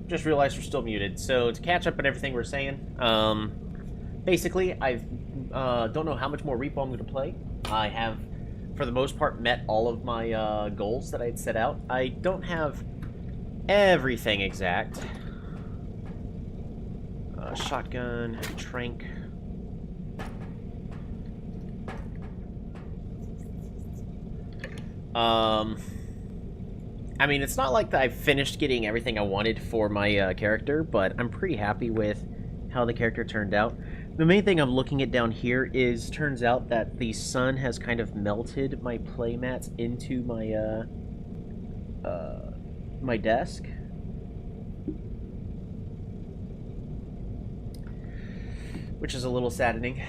just realized we're still muted. So to catch up on everything we're saying, basically, I don't know how much more R.E.P.O I'm going to play. I have, for the most part, met all of my goals that I had set out. I don't have everything exact. Shotgun, trank. I mean, it's not like that I've finished getting everything I wanted for my character, but I'm pretty happy with how the character turned out. The main thing I'm looking at down here is, turns out that the sun has kind of melted my playmats into my desk. Which is a little saddening.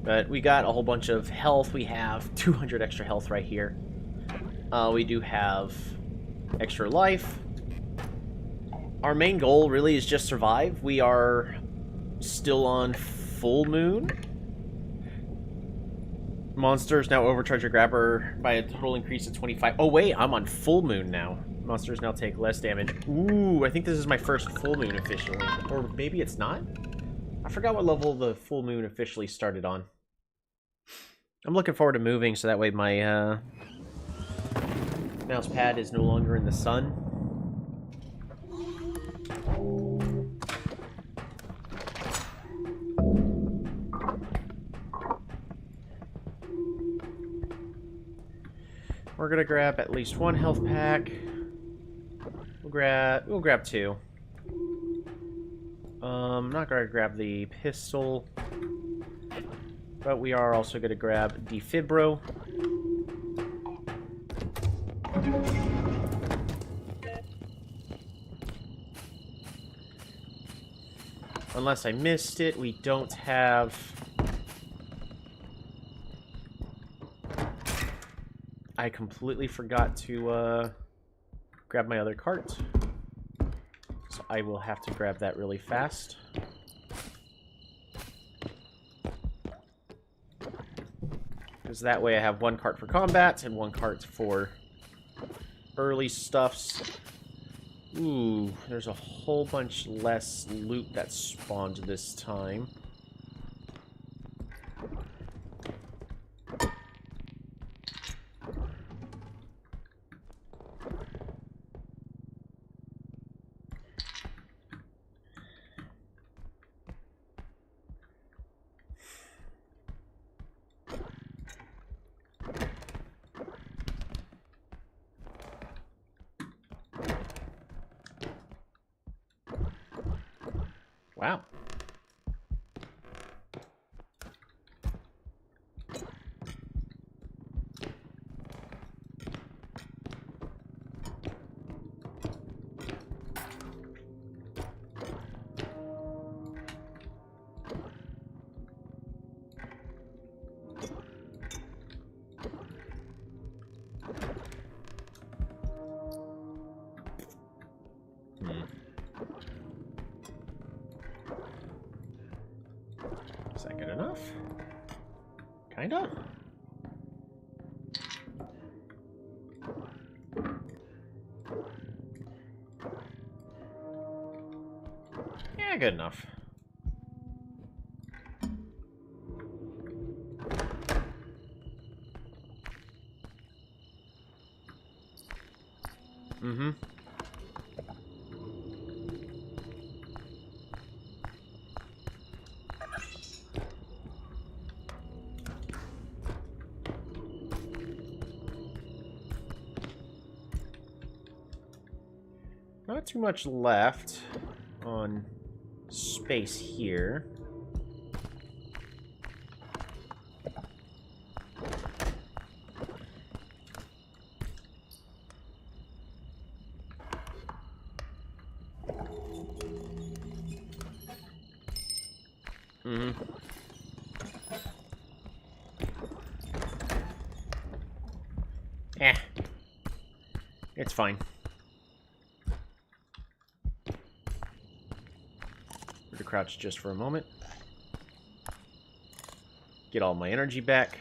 But we got a whole bunch of health. We have 200 extra health right here. We do have extra life. Our main goal really is just survive. We are still on full moon. Monsters now overcharge your grabber by a total increase of 25. Oh wait, I'm on full moon now. Monsters now take less damage. Ooh, I think this is my first full moon officially. Or maybe it's not? I forgot what level the full moon officially started on. I'm looking forward to moving so that way my mouse pad is no longer in the sun. We're gonna grab at least one health pack. We'll grab two. I'm not gonna grab the pistol, but we are also gonna grab defibro. Unless I missed it, we don't have... I completely forgot to grab my other cart. So I will have to grab that really fast. Because that way I have one cart for combat and one cart for early stuffs. Ooh, there's a whole bunch less loot that spawned this time. Wow. Is that good enough? Kinda? Yeah, good enough. Mm-hmm. Not too much left on space here. Mm-hmm. Eh. It's fine. We're to crouch just for a moment. Get all my energy back.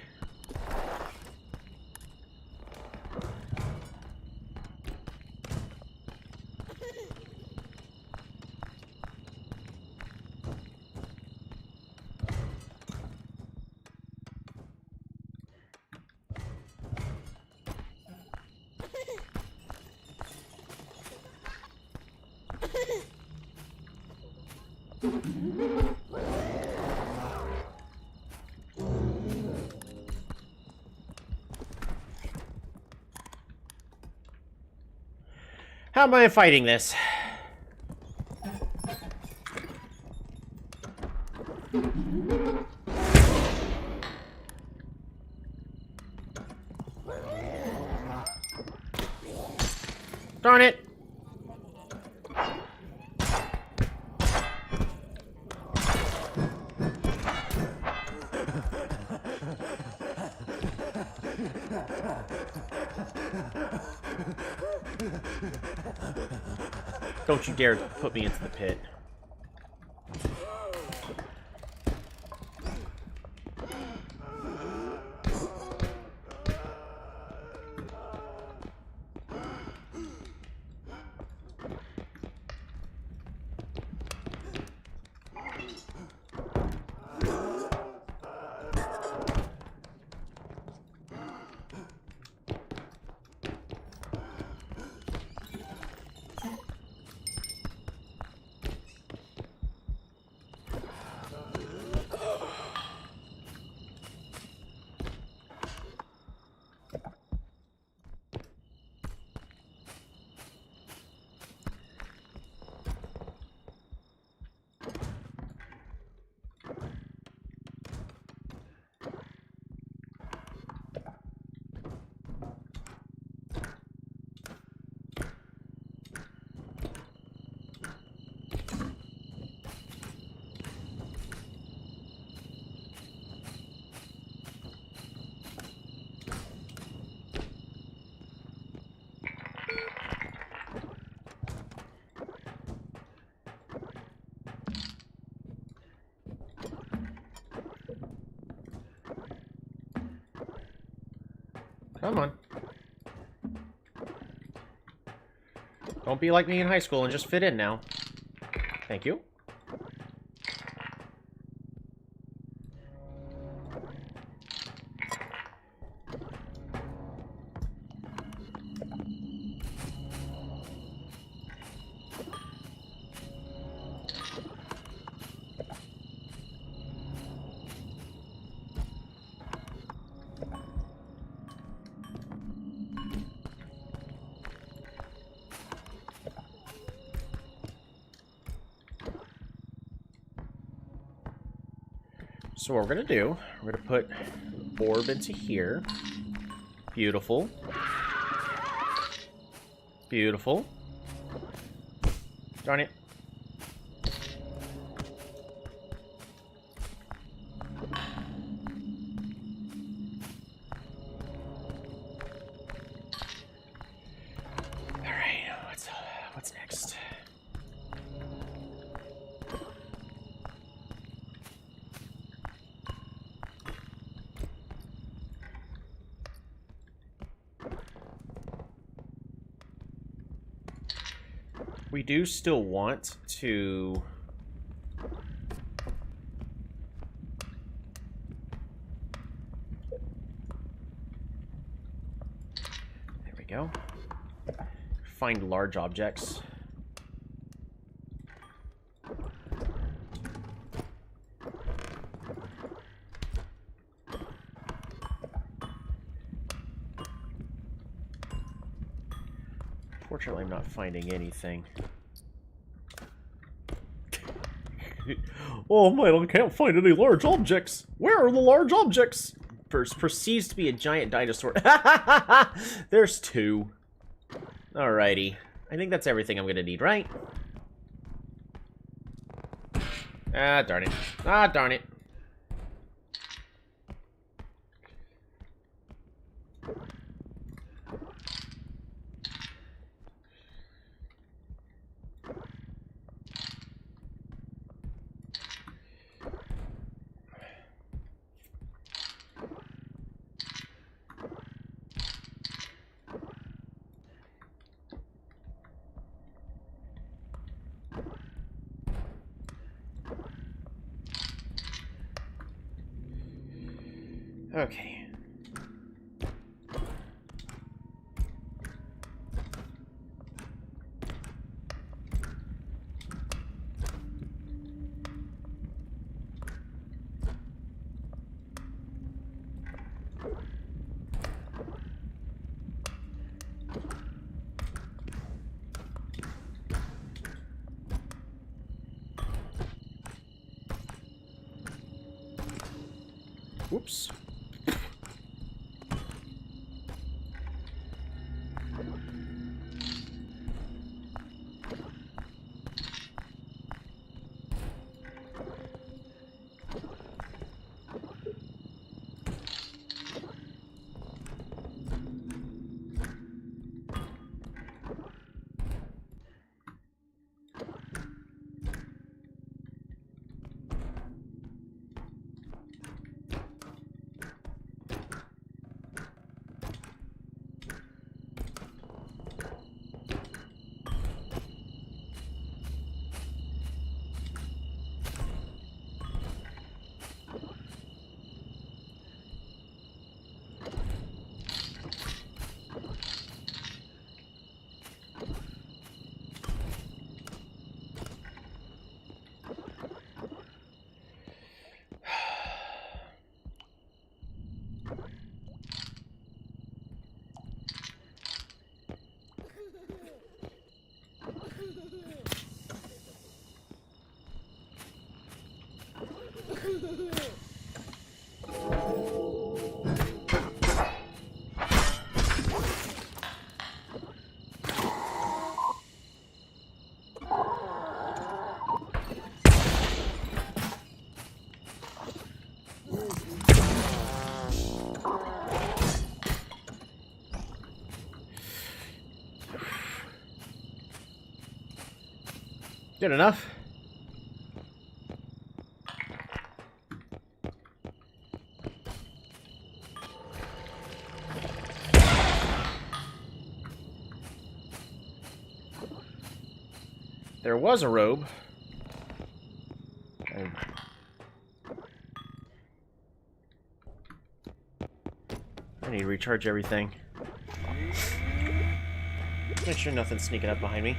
How am I fighting this? Darn it! Don't you dare put me into the pit. Come on. Don't be like me in high school and just fit in now. Thank you. So what we're gonna do, we're gonna put orb into here. Beautiful. Beautiful. Darn it. Alright, what's next? We do still want to... There we go. Find large objects. Fortunately, I'm not finding anything. Oh man, I can't find any large objects. Where are the large objects? Perceives to be a giant dinosaur. There's two. Alrighty. I think that's everything I'm gonna need, right? Ah, darn it. Ah, darn it. Okay. Whoops. Good enough. There was a robe. I need to recharge everything. Make sure nothing's sneaking up behind me.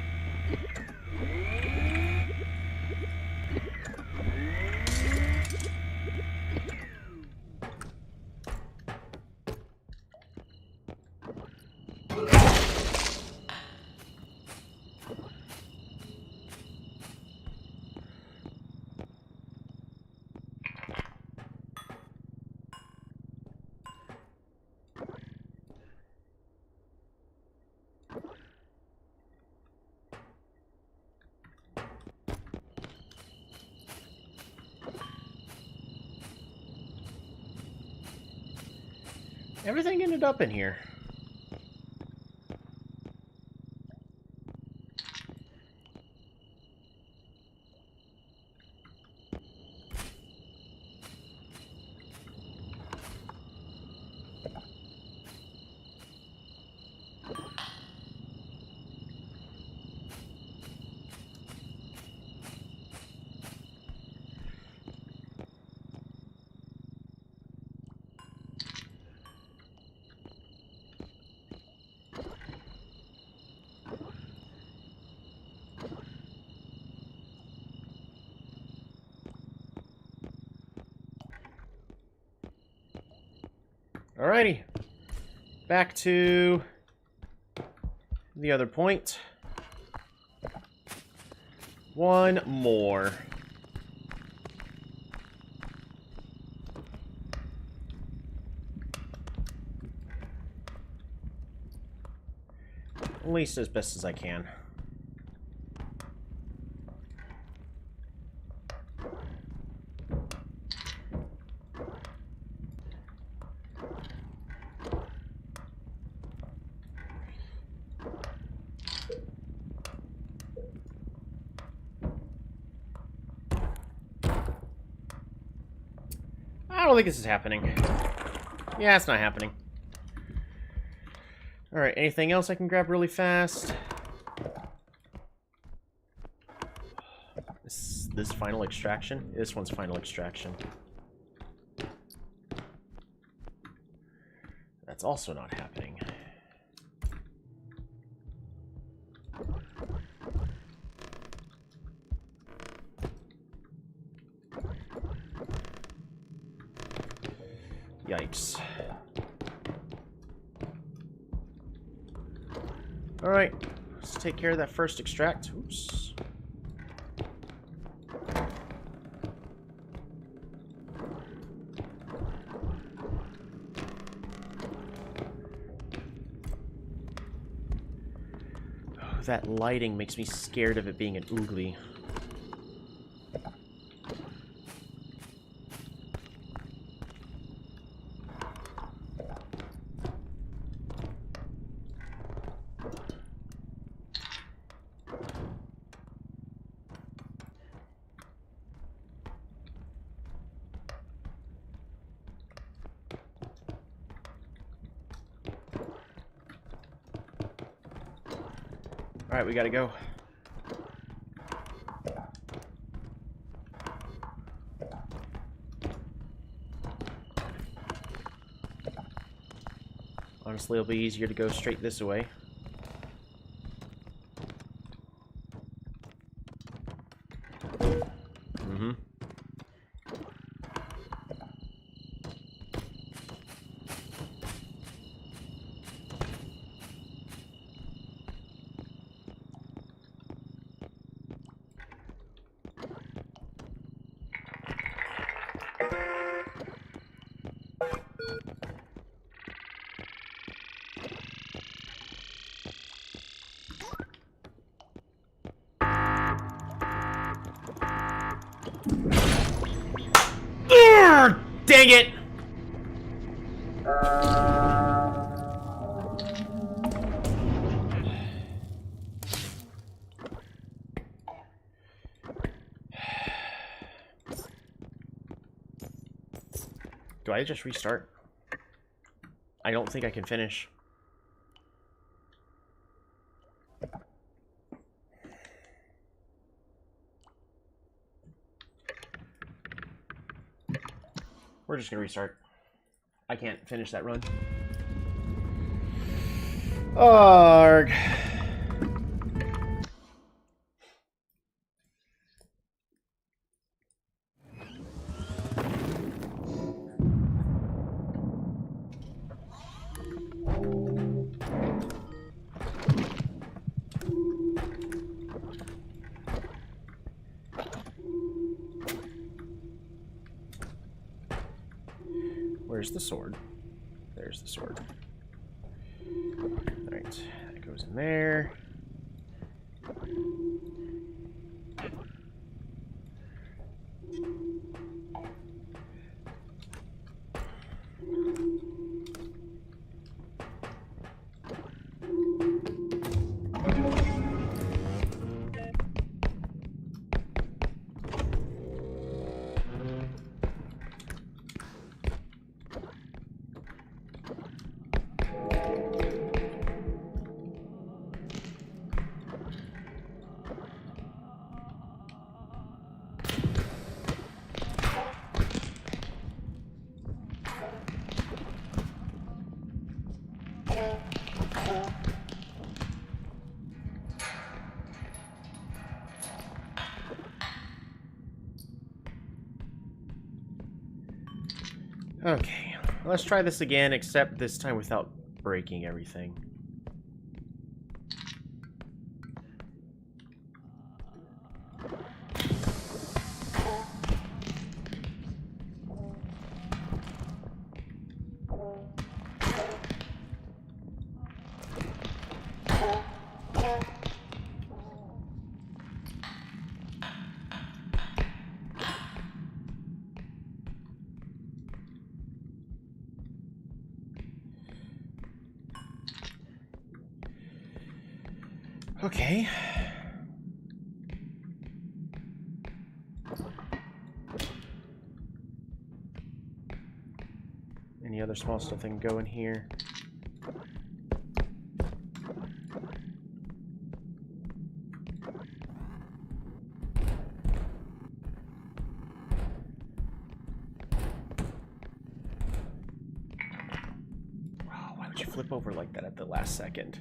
Everything ended up in here. Alrighty. Back to the other point. One more. At least as best as I can. I don't think this is happening. Yeah, it's not happening. Alright, anything else I can grab really fast? This final extraction? This one's final extraction. That's also not happening. Yikes. Alright, let's take care of that first extract. Oops. Oh, that lighting makes me scared of it being an oogly. Alright, we gotta go. Honestly, it'll be easier to go straight this way. Mm-hmm. Dang it! Do I just restart? I don't think I can finish. We're just gonna restart. I can't finish that run. Arg. Where's the sword? There's the sword. Alright, that goes in there. Okay, let's try this again, except this time without breaking everything. Okay. Any other small stuff that can go in here? Wow. flip over like that at the last second.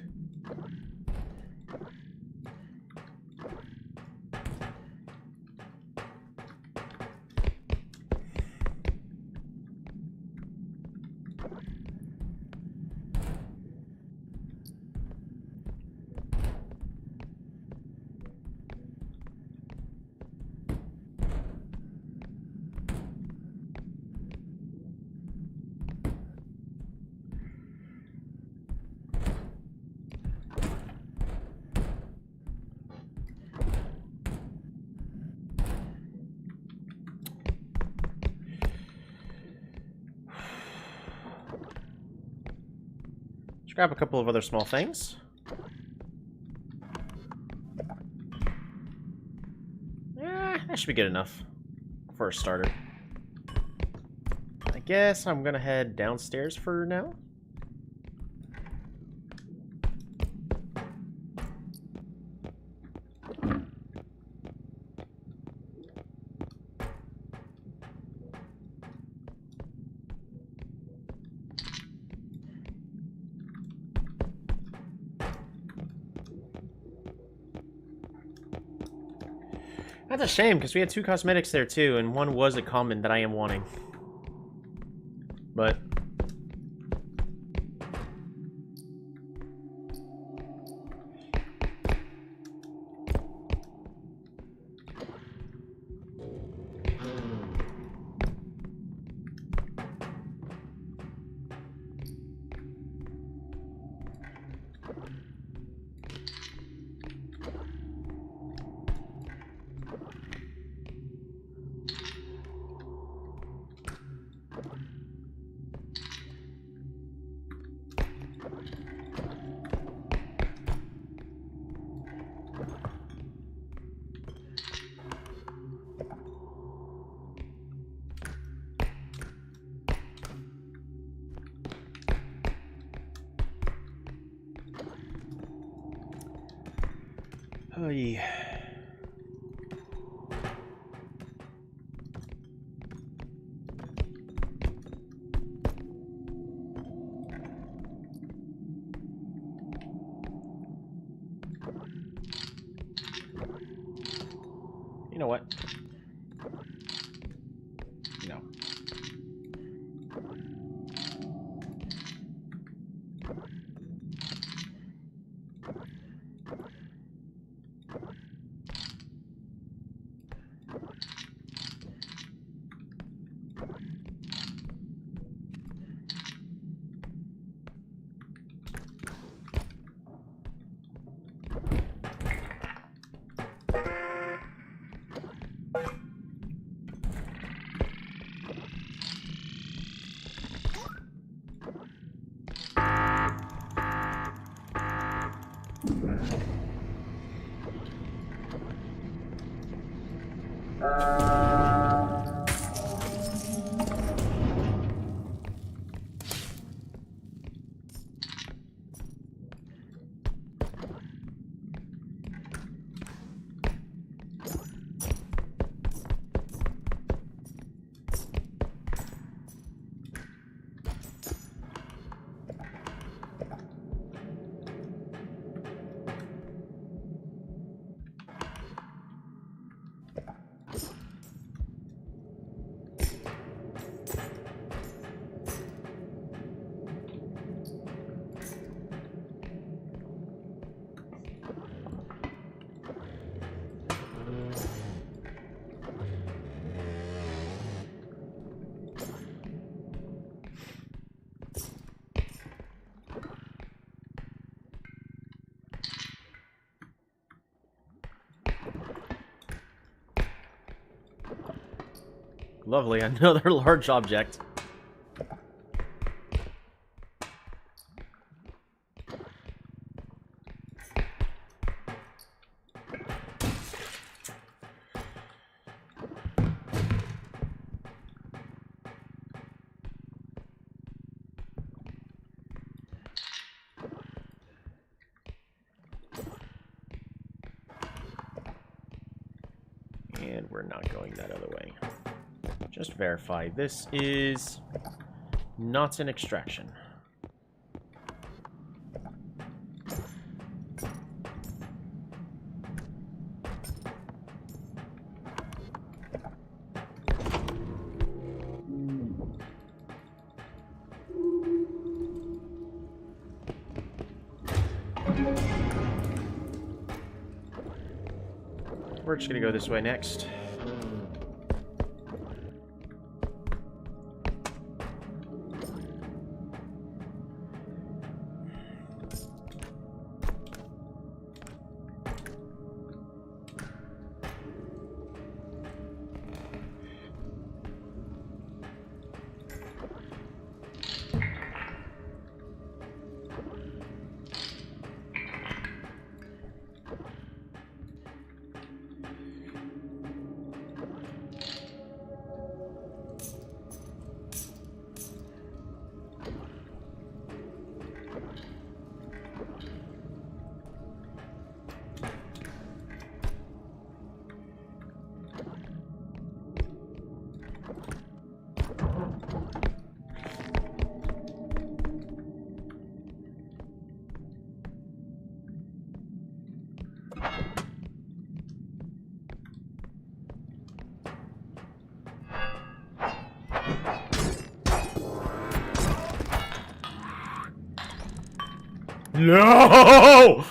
Grab a couple of other small things. Yeah, that should be good enough for a starter. I guess I'm gonna head downstairs for now. That's a shame, because we had 2 cosmetics there too, and one was a common that I am wanting. But... oh yeah. You know what? No. Lovely, another large object. And we're not going that other way. Just verify. This is not an extraction. We're just gonna go this way next. No!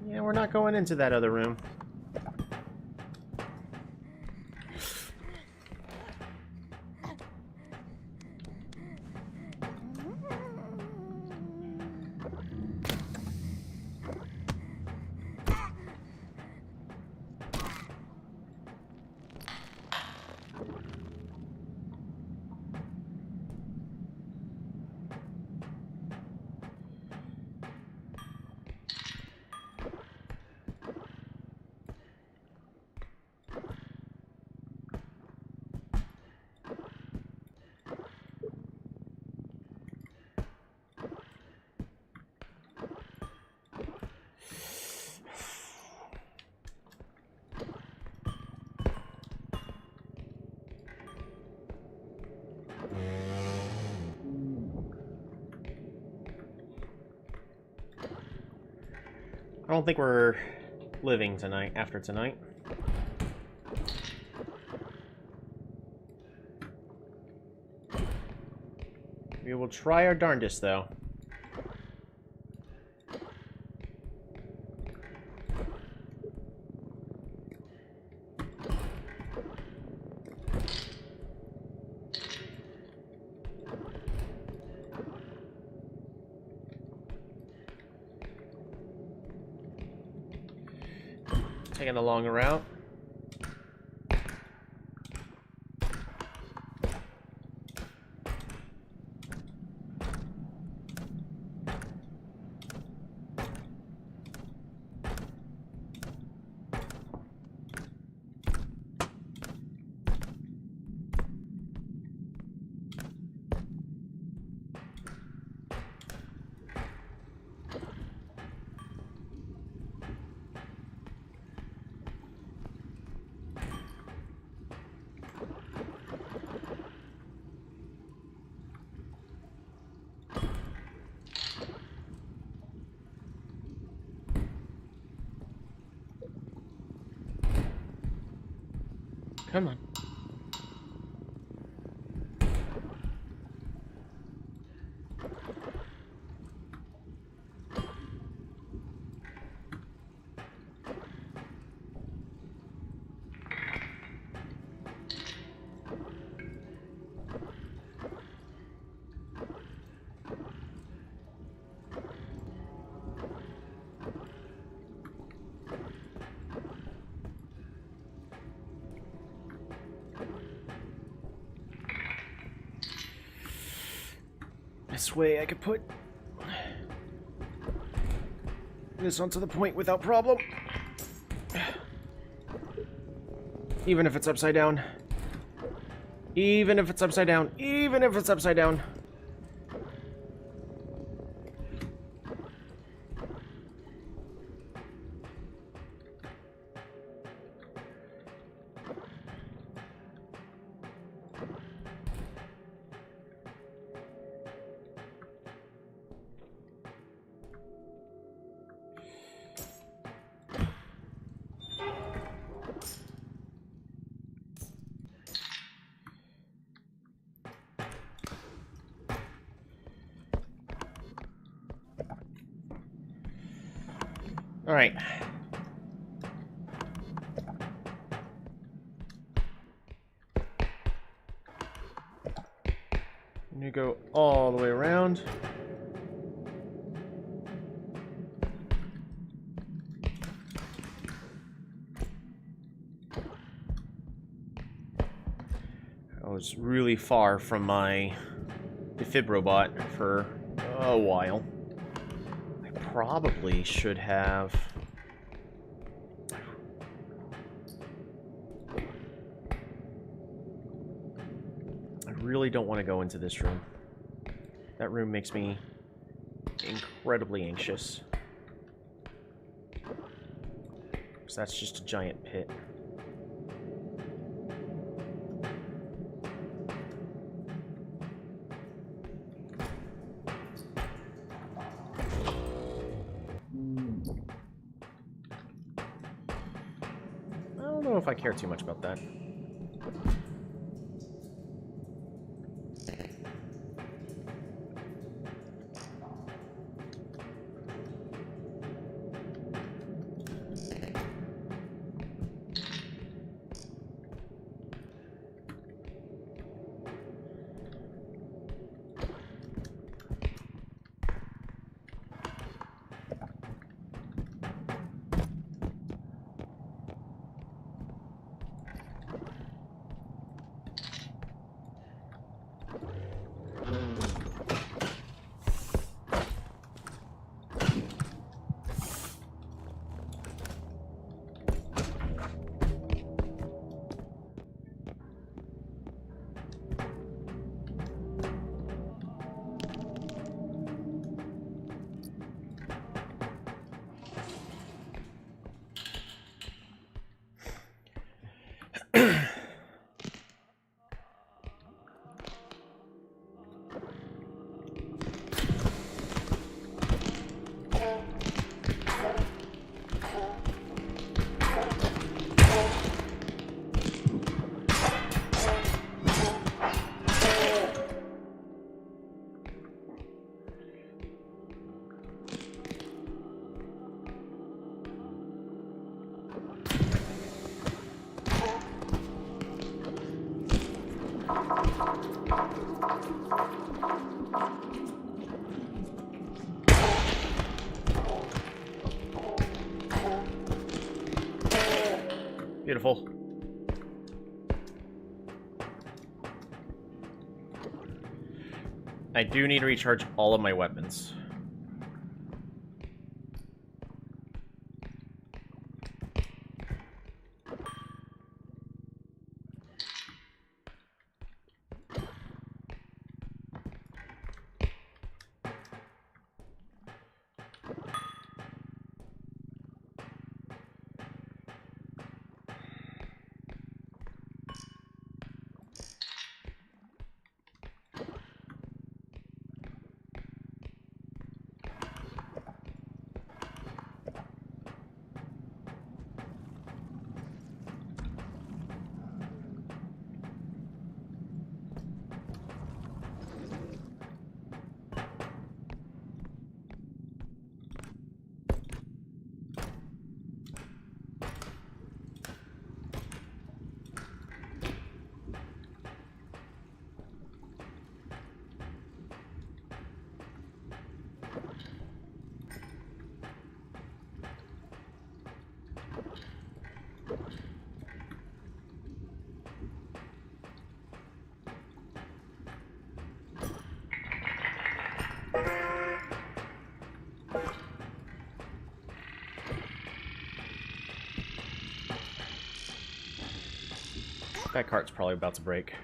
Yeah, we're not going into that other room. I don't think we're living tonight, after tonight. We will try our darndest, though. Taking the longer route. Come on. This way I could put this onto the point without problem. Even if it's upside down. Even if it's upside down. Even if it's upside down. All right. I'm gonna go all the way around. I was really far from my defibrobot for a while. I probably should have... I really don't want to go into this room. That room makes me incredibly anxious. Because that's just a giant pit. I don't know if I care too much about that. Beautiful. I do need to recharge all of my weapons. That cart's probably about to break.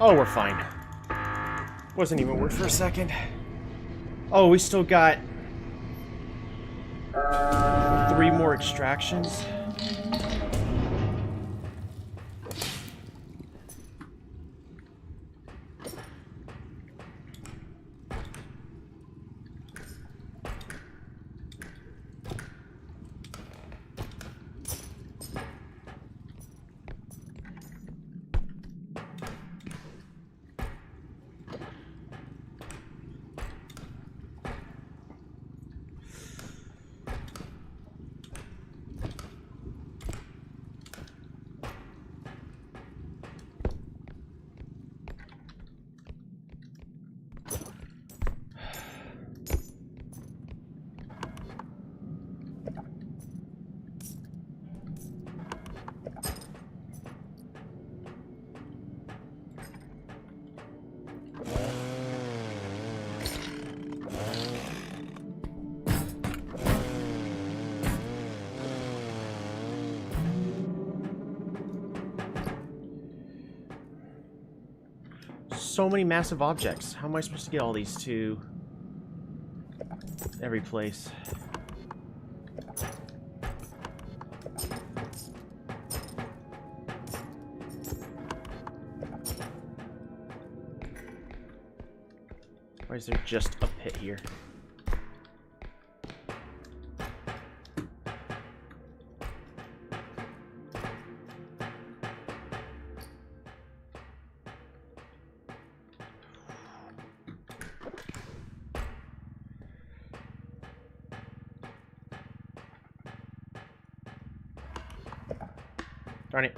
Oh, we're fine. Wasn't even worth for a second. Oh, we still got 3 more extractions. So many massive objects. How am I supposed to get all these to every place? Why is there just a pit here? Darn it.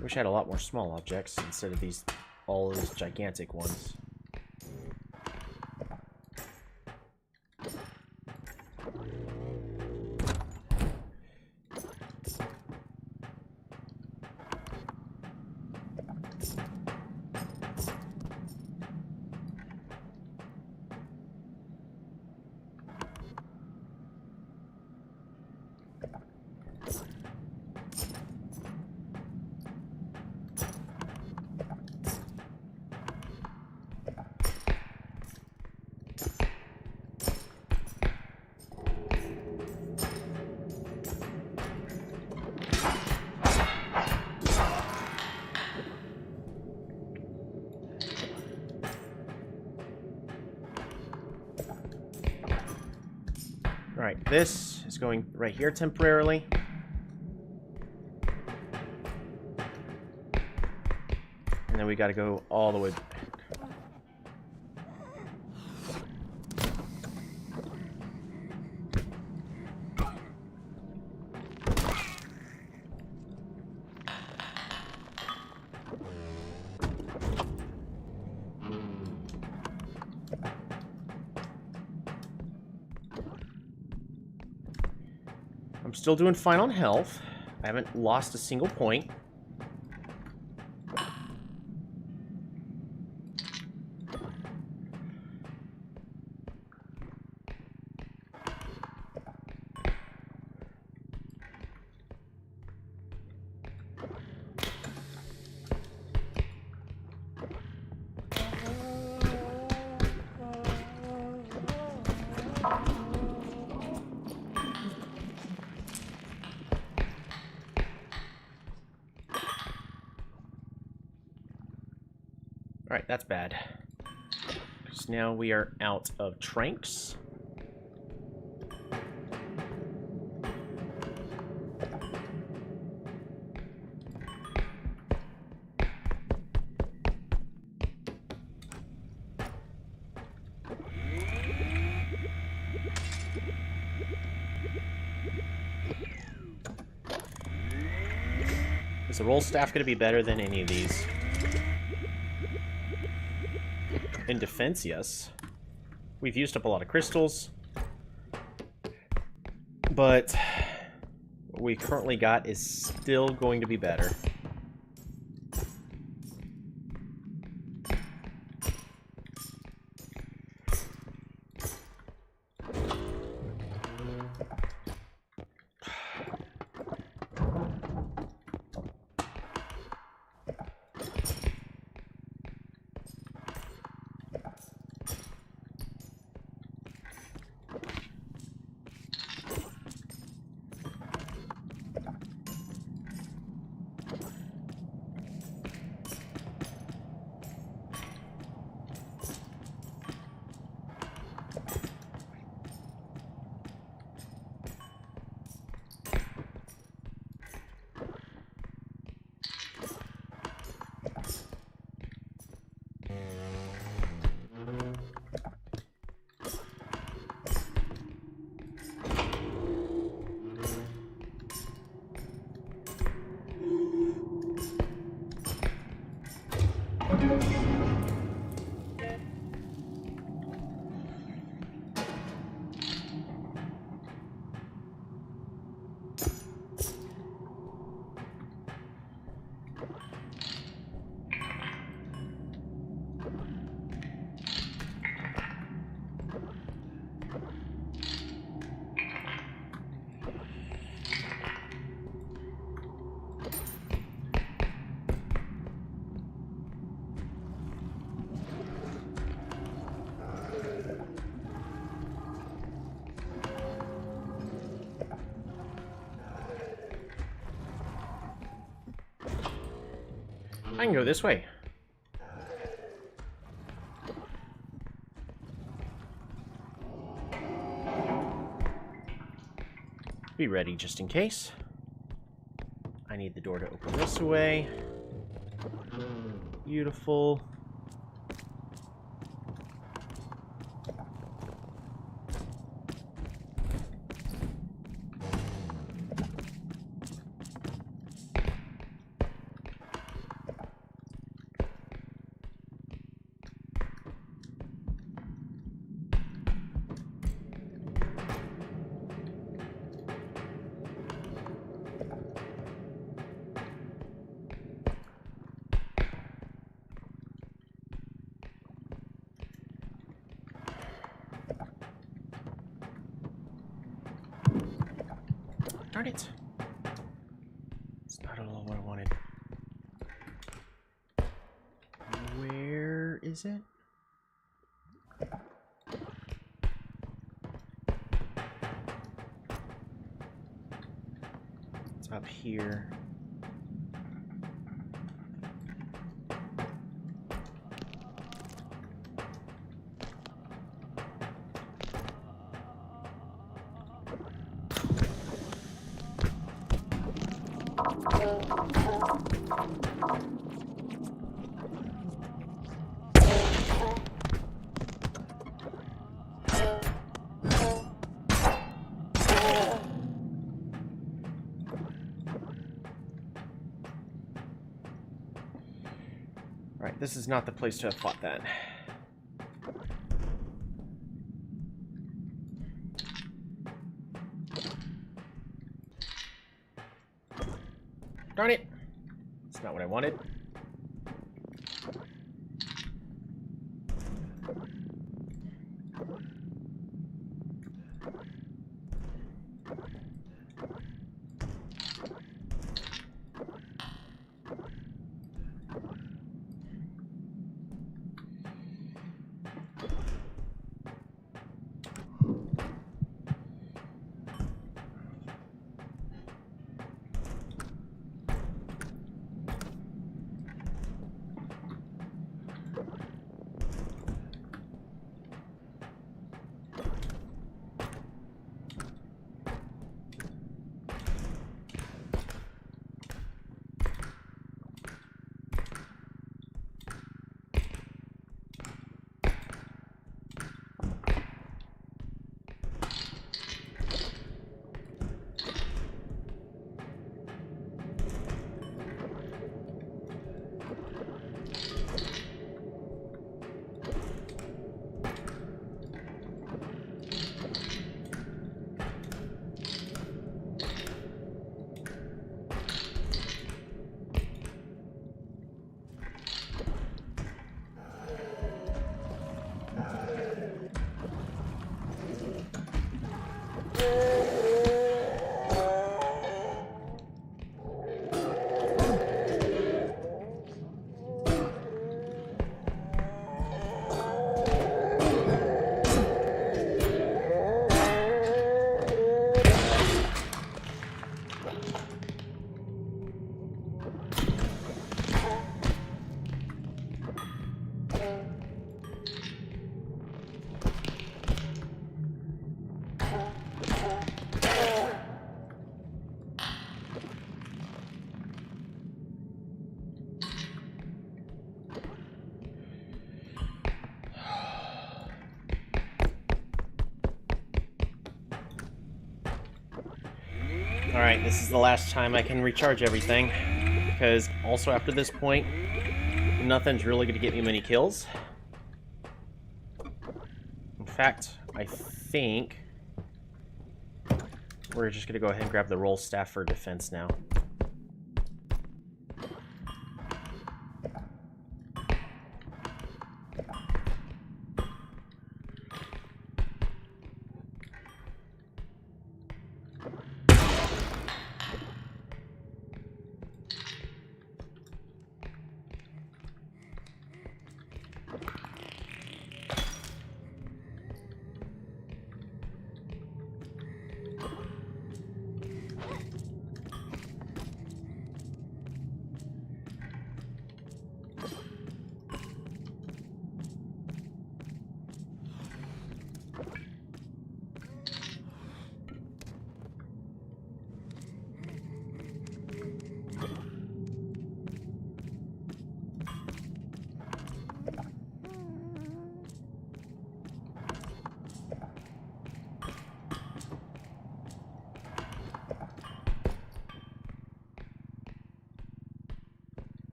Wish I had a lot more small objects instead of these, all those gigantic ones. Alright, this is going right here temporarily. And then we gotta go all the way back. I'm still doing fine on health. I haven't lost a single point. Alright, that's bad. Because now we are out of tranks. Is the roll staff going to be better than any of these? In defense, yes. We've used up a lot of crystals. But what we currently got is still going to be better. I can go this way. Be ready just in case. I need the door to open this way. Beautiful. Darn it. It's not at all what I wanted. Where is it? It's up here. Right, this is not the place to have fought that. Darn it! That's not what I wanted. Alright, this is the last time I can recharge everything, because also after this point, nothing's really going to get me many kills. In fact, I think we're just going to go ahead and grab the roll staff for defense now.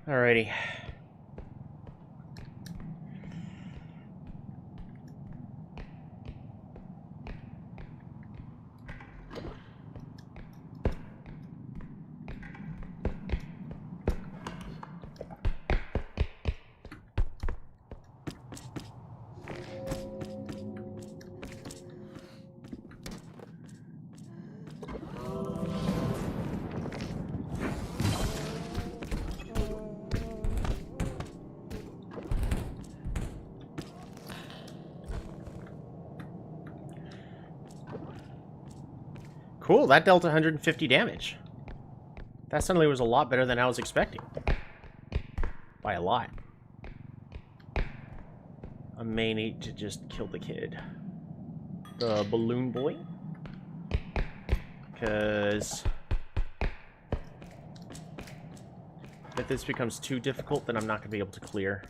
Alrighty. Cool, that dealt 150 damage. That suddenly was a lot better than I was expecting. By a lot. I may need to just kill the kid. The balloon boy. Because if this becomes too difficult, then I'm not going to be able to clear.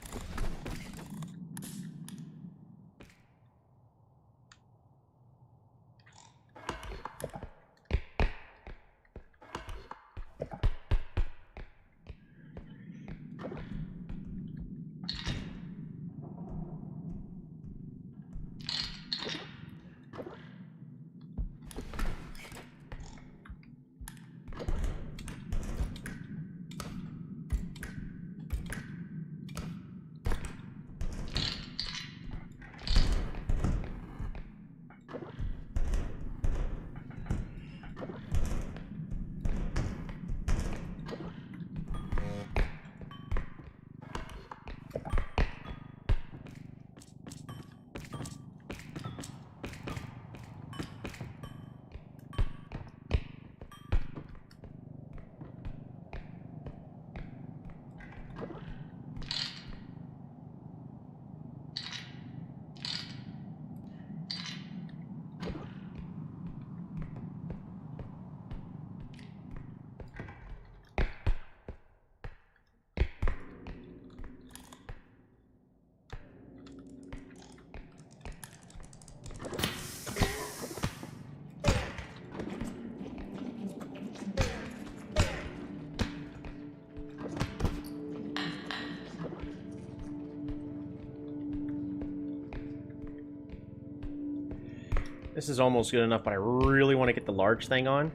This is almost good enough, but I really want to get the large thing on.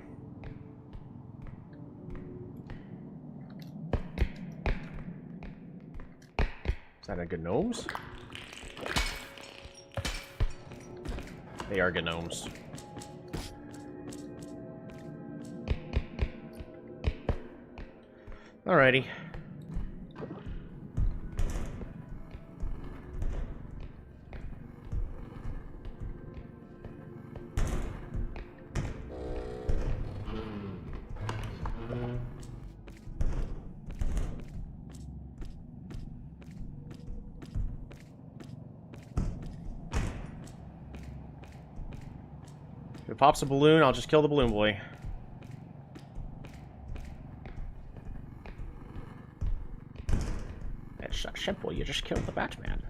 Is that a gnomes? They are gnomes. Alrighty. If it pops a balloon, I'll just kill the balloon boy. It's so simple, you just killed the Batman.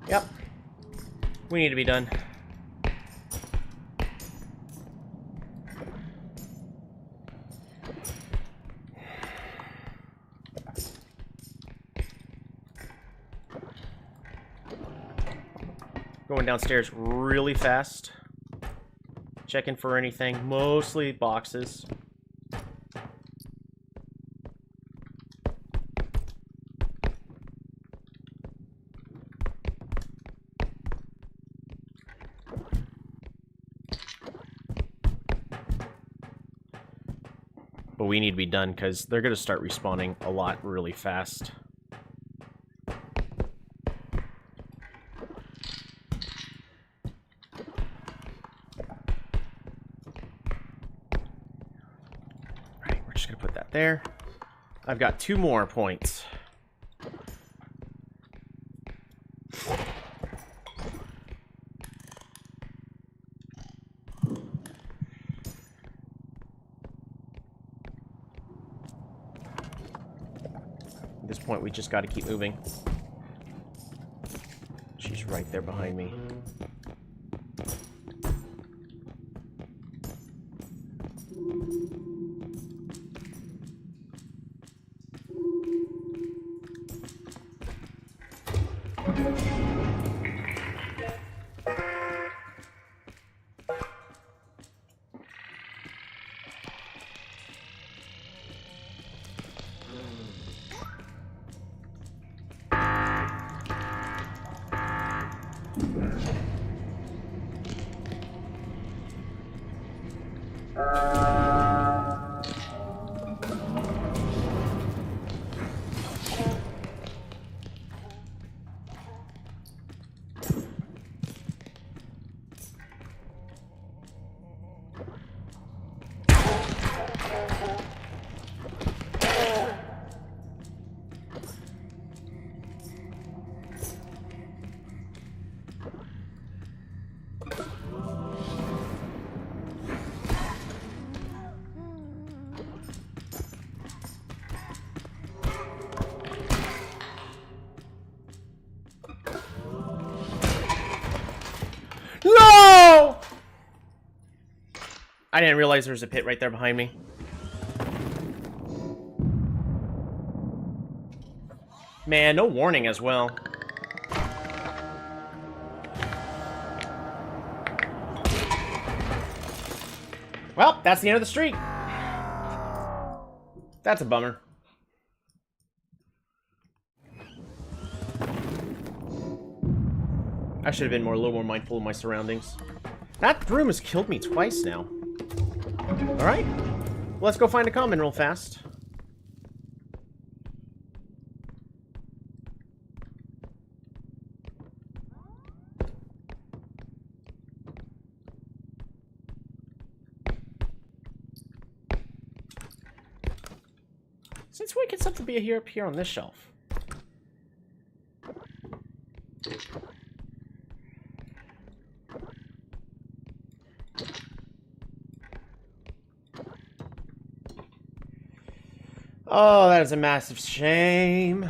Yep. We need to be done. Going downstairs really fast. Checking for anything. Mostly boxes. But we need to be done because they're going to start respawning a lot really fast. Alright, we're just going to put that there. I've got 2 more points. At this point, we just got to keep moving. She's right there behind me. No! I didn't realize there was a pit right there behind me. Man, no warning as well. Well, that's the end of the street. That's a bummer. I should have been a little more mindful of my surroundings. That broom has killed me twice now. Alright. Let's go find a common real fast. Since when can something be here up here on this shelf? Oh, that is a massive shame.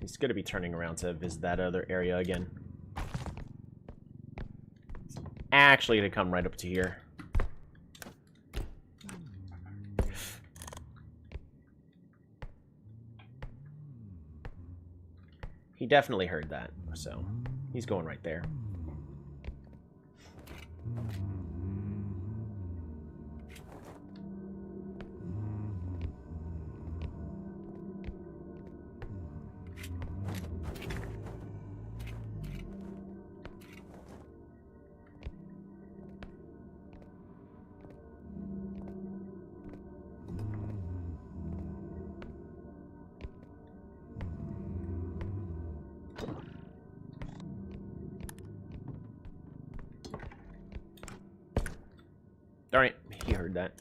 He's going to be turning around to visit that other area again. It's actually going to come right up to here. He definitely heard that, so he's going right there. Alright, he heard that.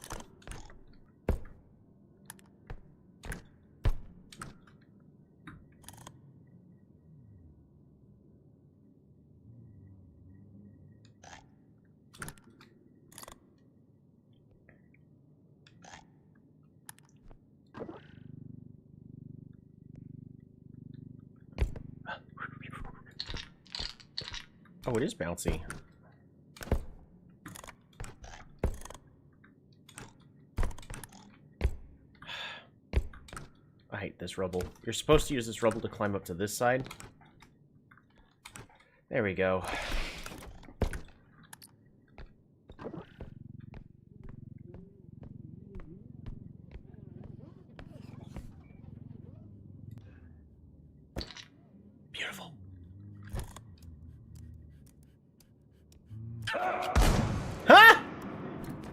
Oh, it is bouncy. I hate this rubble. You're supposed to use this rubble to climb up to this side. There we go. Beautiful. Ha!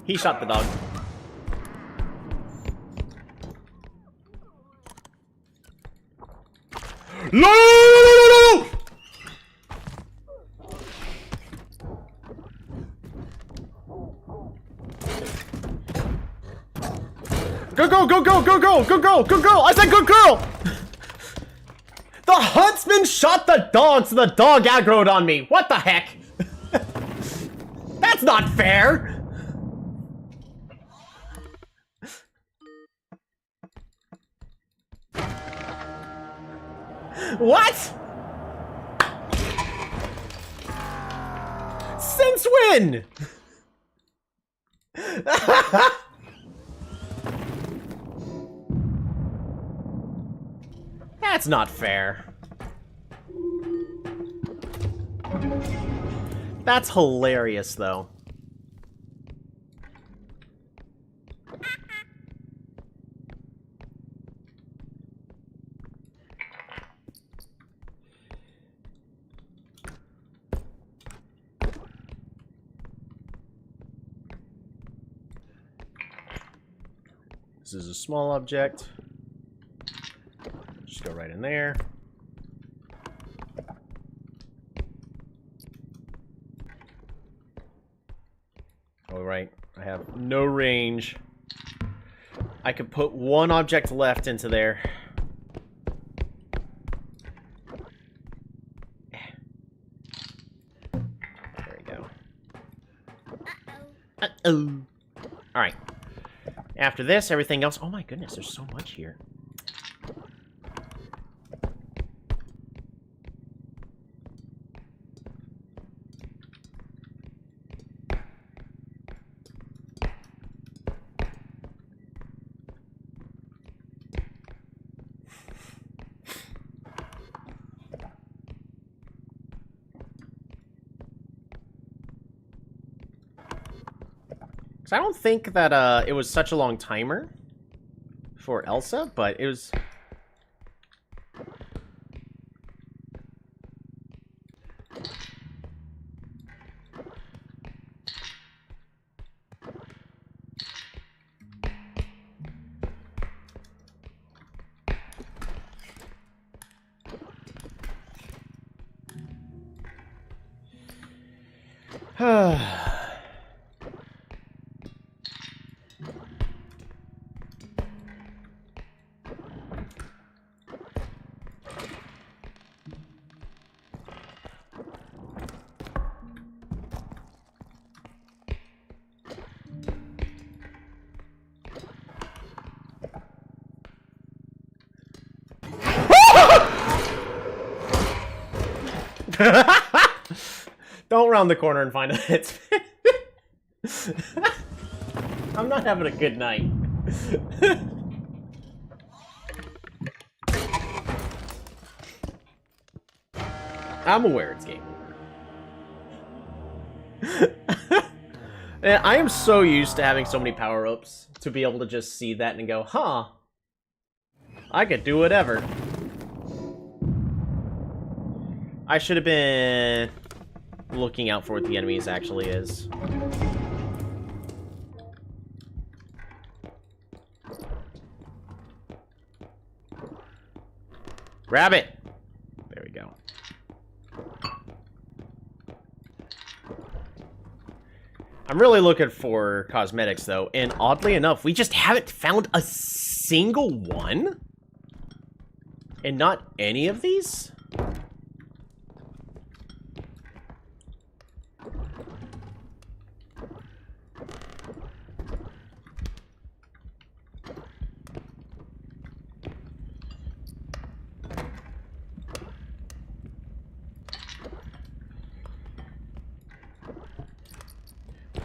He shot the dog. No! Go, go, go, go, go, go, go, go, go, girl! I said good girl! The huntsman shot the dog, so the dog aggroed on me. What the heck? That's not fair! What? Since when? That's not fair. That's hilarious, though. This is a small object. Just go right in there. All right. I have no range. I could put one object left into there. There we go. Uh-oh. Alright. After this, everything else... Oh my goodness, there's so much here. So I don't think that it was such a long timer for Elsa, but it was... Don't round the corner and find a hit. I'm not having a good night. I'm aware it's game over. And I am so used to having so many power-ups to be able to just see that and go, huh, I could do whatever. I should have been looking out for what the enemies actually is. Grab it! There we go. I'm really looking for cosmetics, though, and oddly enough, we just haven't found a single one? And not any of these?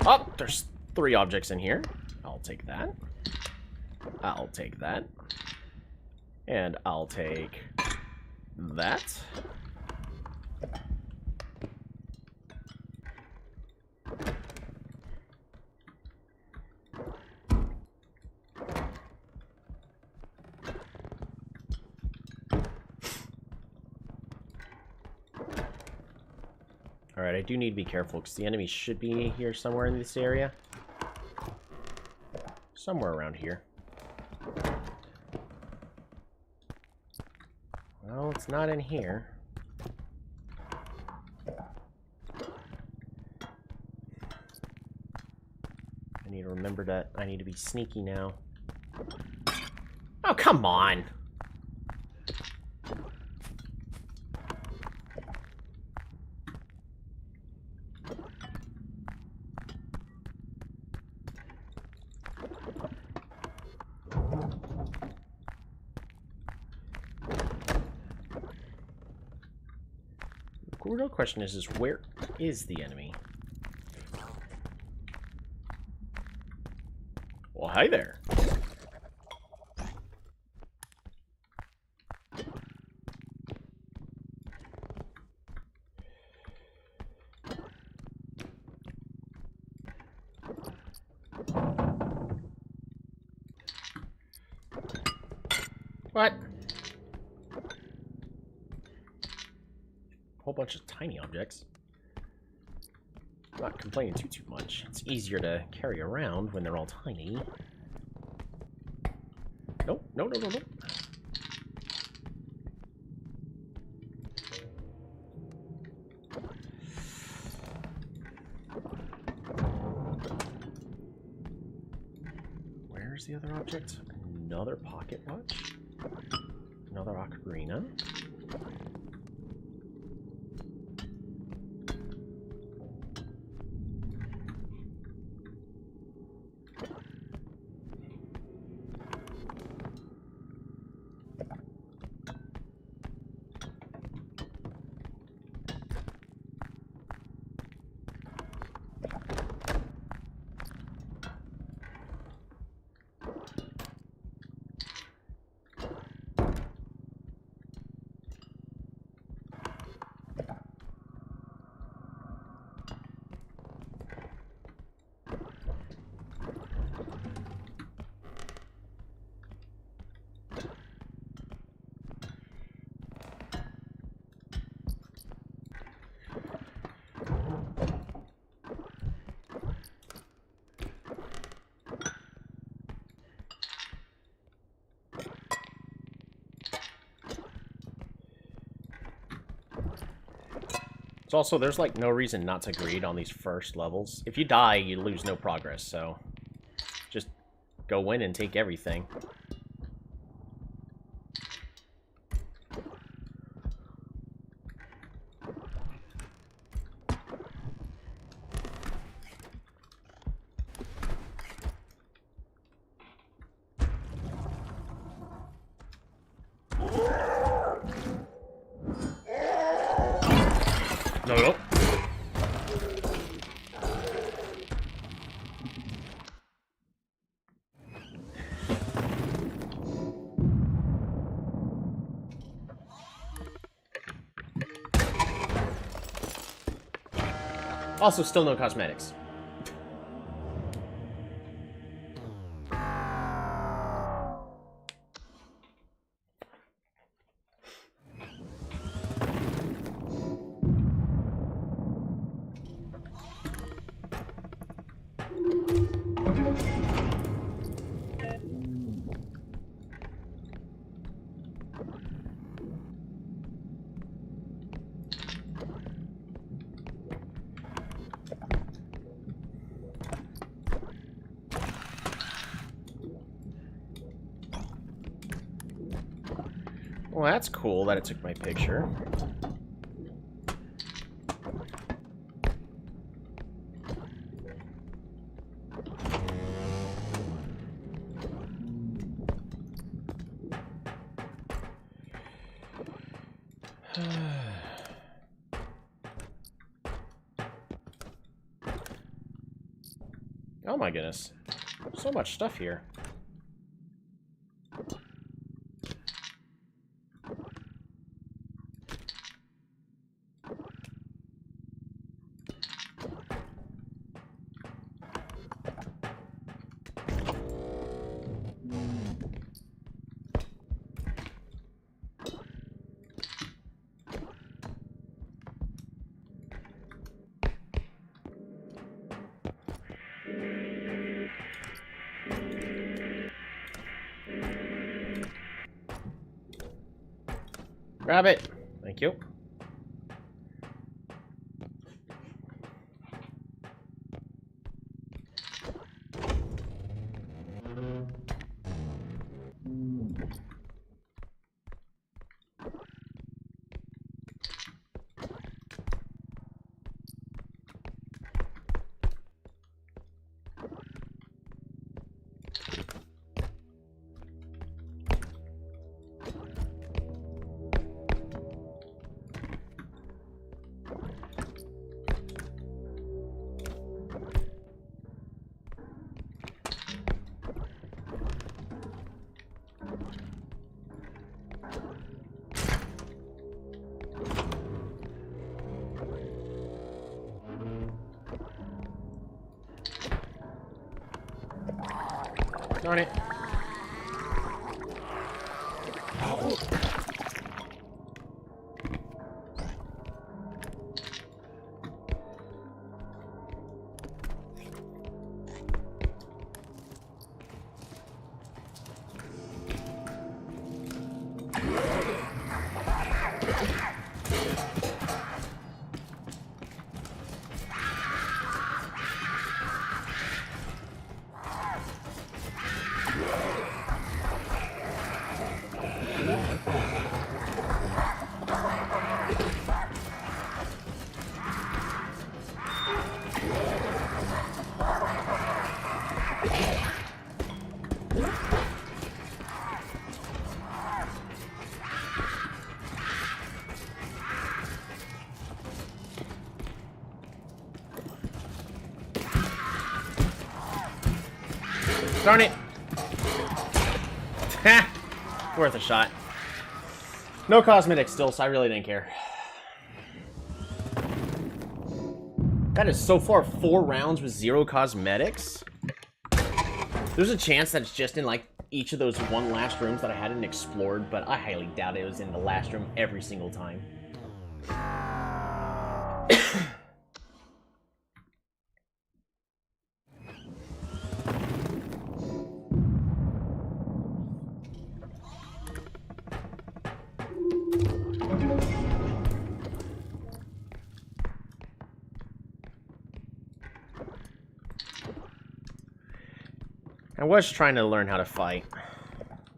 Oh, there's 3 objects in here. I'll take that. I'll take that. And I'll take that. Alright, I do need to be careful, because the enemy should be here somewhere in this area. Somewhere around here. Well, it's not in here. I need to remember that I need to be sneaky now. Oh, come on! The real question is where is the enemy? Well, hi there. What? Whole bunch of tiny objects. Not complaining too much. It's easier to carry around when they're all tiny. Nope, no. Where's the other object? Another pocket watch. Another ocarina. So also, there's like no reason not to greed on these first levels. If you die, you lose no progress, so just go in and take everything. No. Also, still no cosmetics. Well, that's cool that it took my picture. Oh my goodness. So much stuff here. Grab it. Thank you. Darn it. Darn it! Ha! Worth a shot. No cosmetics still, so I really didn't care. That is so far 4 rounds with 0 cosmetics. There's a chance that it's just in, like, each of those one last rooms that I hadn't explored, but I highly doubt it was in the last room every single time. I was trying to learn how to fight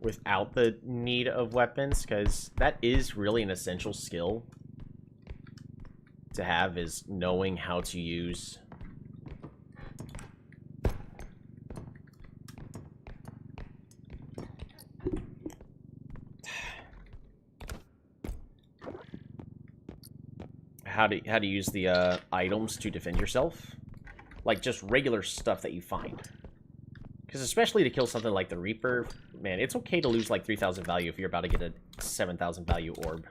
without the need of weapons, because that is really an essential skill to have, is knowing how to use how to use the items to defend yourself, like just regular stuff that you find. Because especially to kill something like the Reaper, man, it's okay to lose like 3,000 value if you're about to get a 7,000 value orb.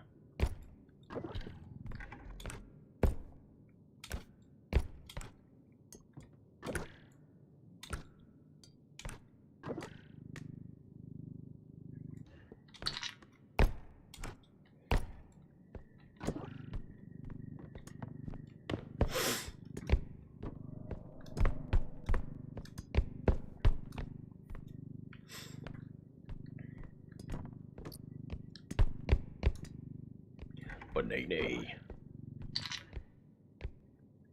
Nay.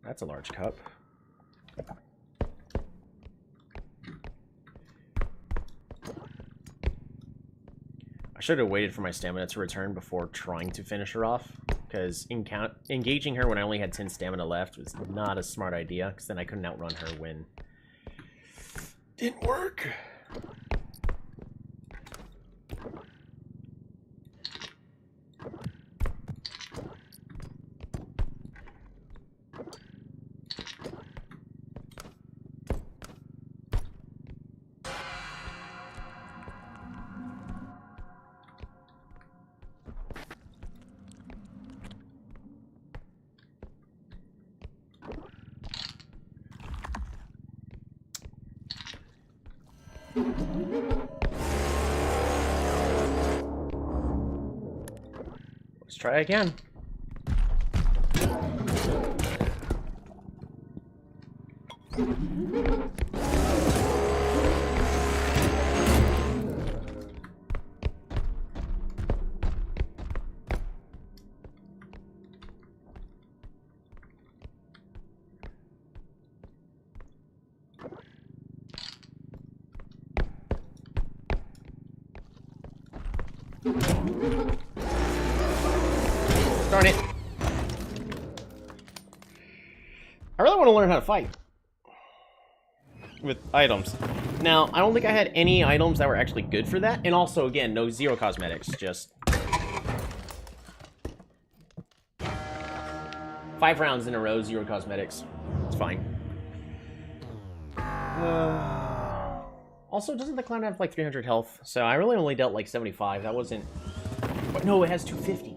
That's a large cup. I should have waited for my stamina to return before trying to finish her off, because engaging her when I only had 10 stamina left was not a smart idea, because then I couldn't outrun her when didn't work. Let's try again. Darn it. I really want to learn how to fight with items. Now, I don't think I had any items that were actually good for that. And also, again, no 0 cosmetics. Just 5 rounds in a row, 0 cosmetics. It's fine. Also, doesn't the clown have like 300 health? So I really only dealt like 75. That wasn't... But no, it has 250.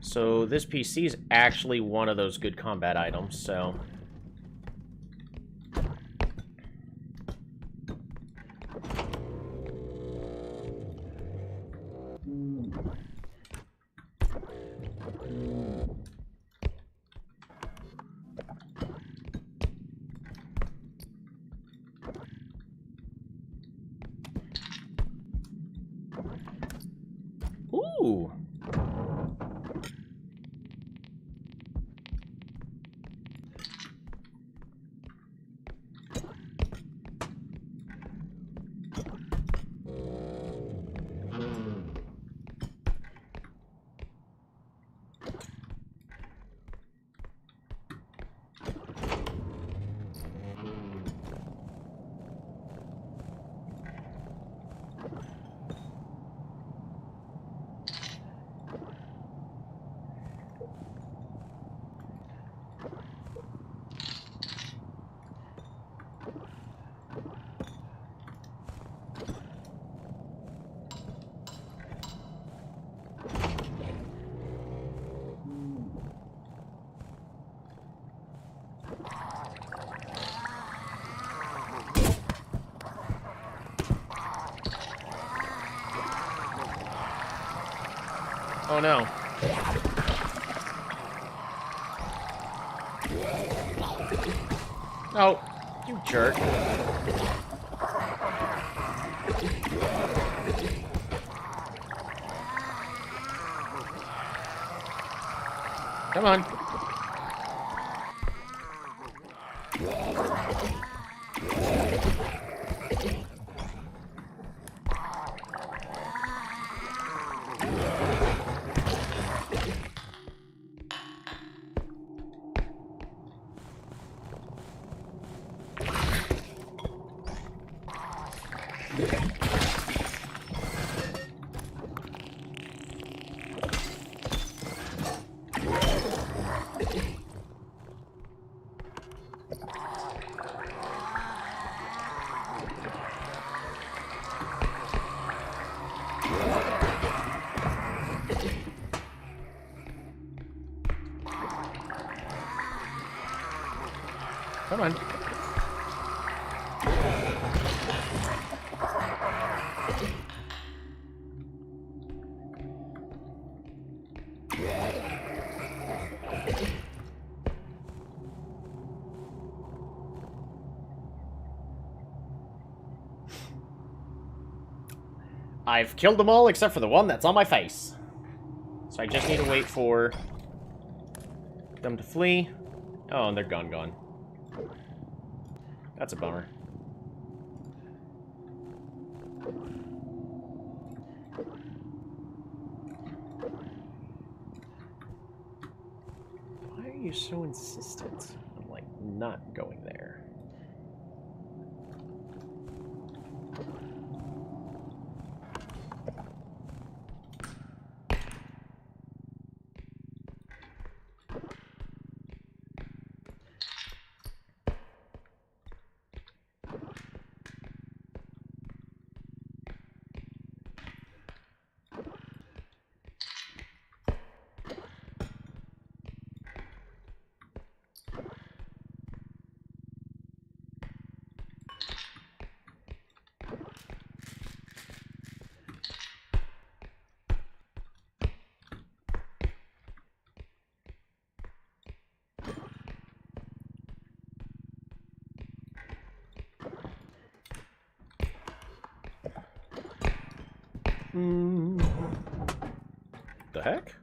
So this PC is actually one of those good combat items, so... Ooh! Oh no. Oh, you jerk. Come on. Come on. I've killed them all except for the one that's on my face. So I just need to wait for them to flee. Oh, and they're gone. That's a bummer. Why are you so insistent on, like, not going there? The heck?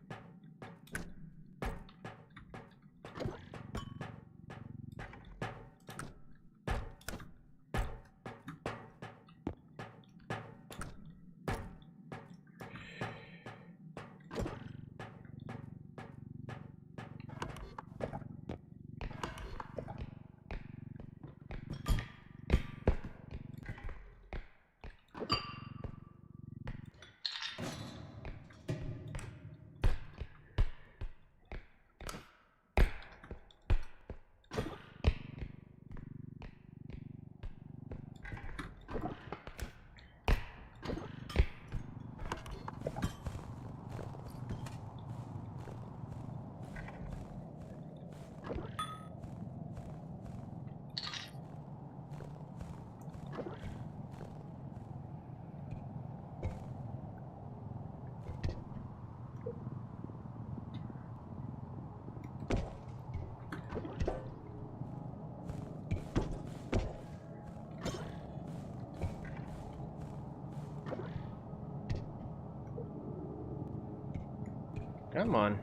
Come on.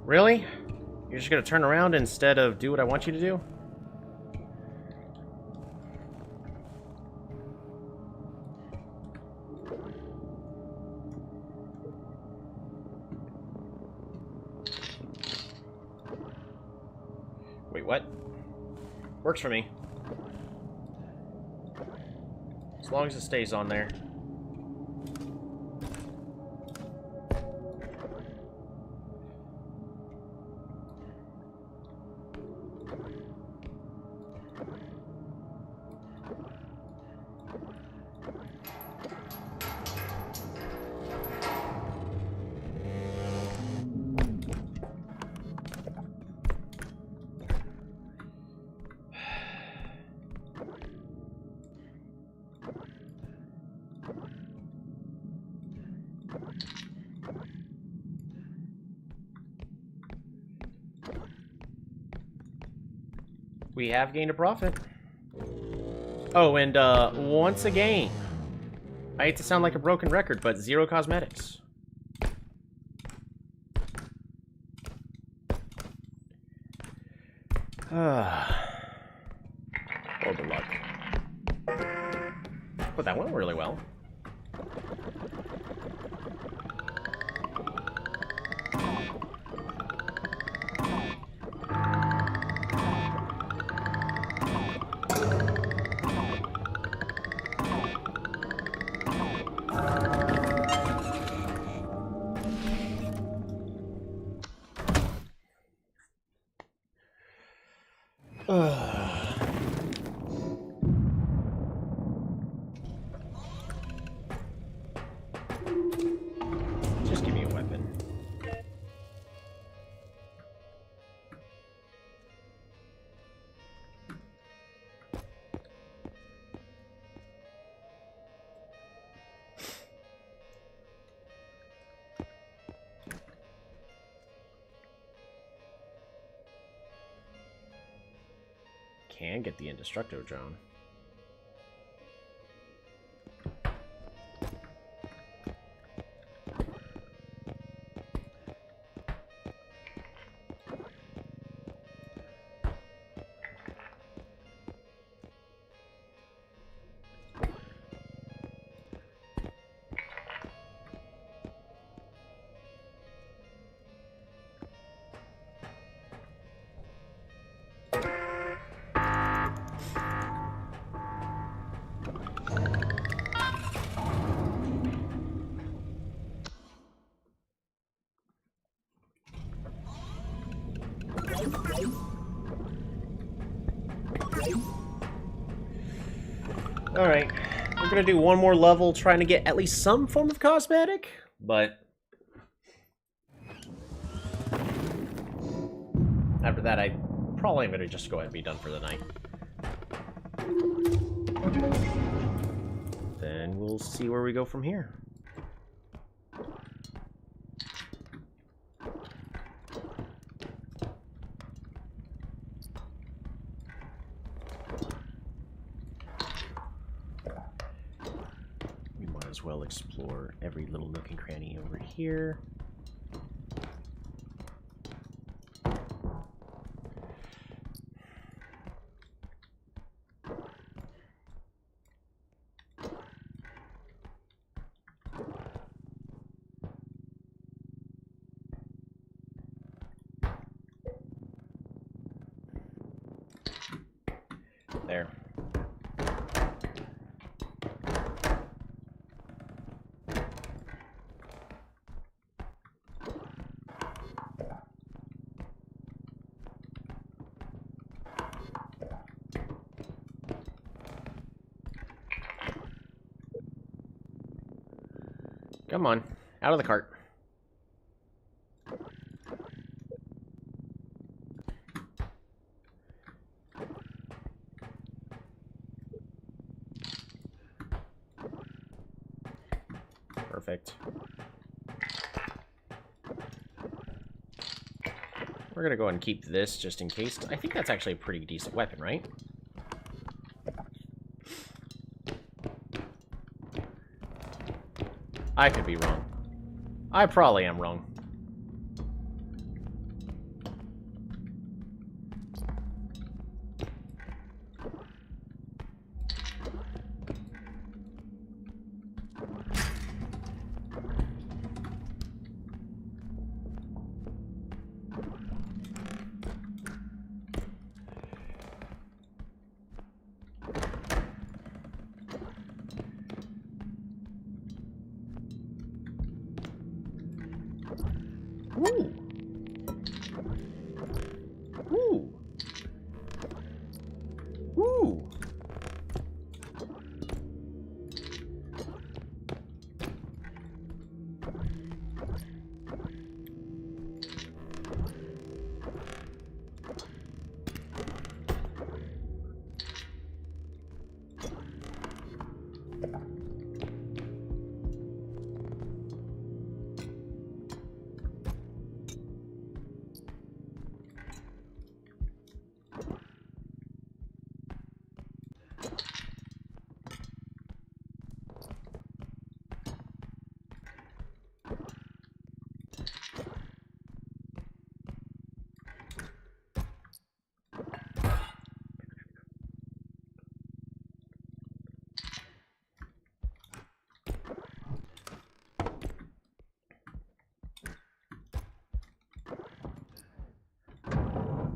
Really? You're just gonna turn around instead of do what I want you to do? Wait, what? Works for me. As long as it stays on there. We have gained a profit. Oh, and once again, I hate to sound like a broken record, but 0 cosmetics. Horrible luck. But that went really well. Just give me a weapon. Can get the indestructible drone. Alright, we're gonna do one more level trying to get at least some form of cosmetic, but after that I probably am gonna just go ahead and be done for the night. Then we'll see where we go from here. As well explore every little nook and cranny over here. There. Come on, out of the cart. Perfect. We're gonna go ahead and keep this just in case. I think that's actually a pretty decent weapon, right? I could be wrong. I probably am wrong.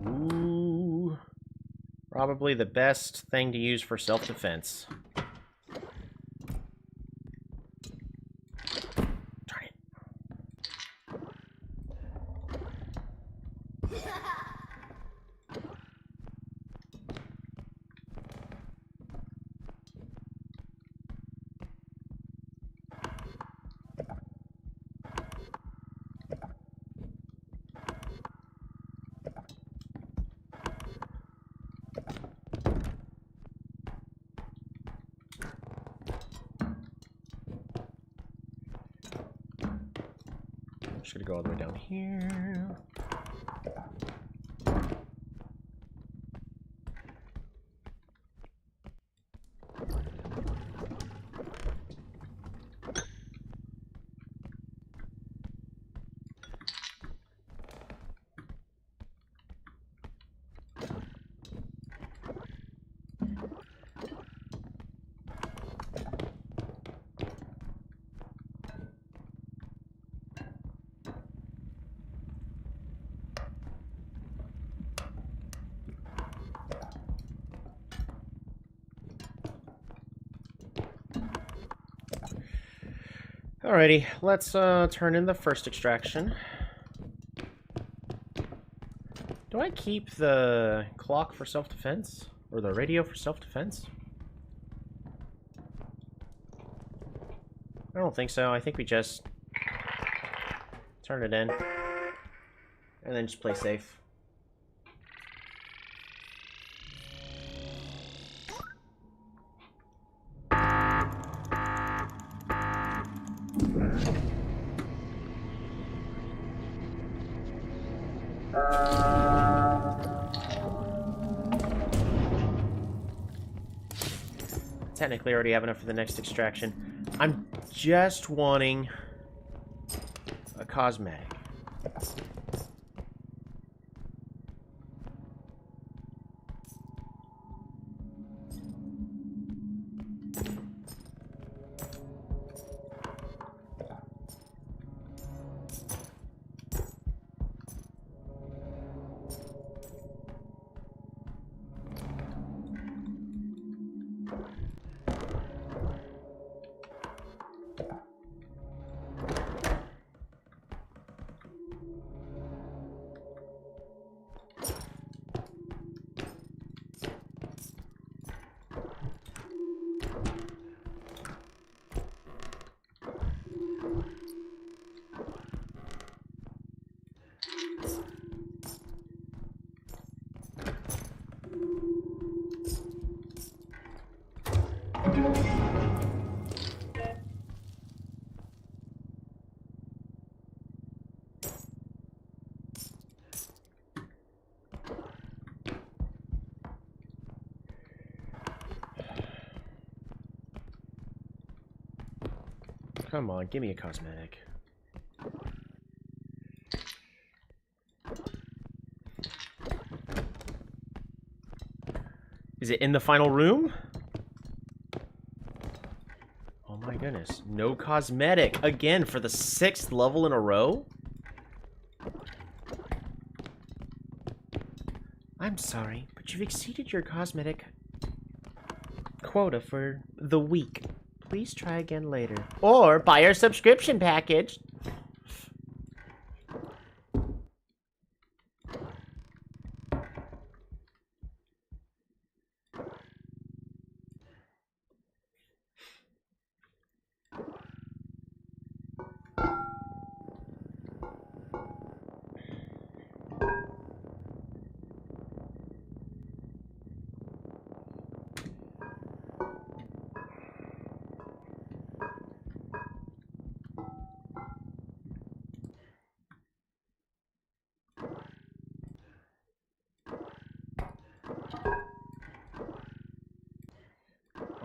Ooh. Probably the best thing to use for self-defense. Darn it. I'm just gonna go all the way down here. Alrighty, let's turn in the first extraction. Do I keep the clock for self-defense? Or the radio for self-defense? I don't think so. I think we just turn it in. And then just play safe. Technically, I already have enough for the next extraction. I'm just wanting a cosmetic. Come on, give me a cosmetic. Is it in the final room? Oh my goodness. No cosmetic. Again, for the 6th level in a row? I'm sorry, but you've exceeded your cosmetic quota for the week. Please try again later. Or buy our subscription package.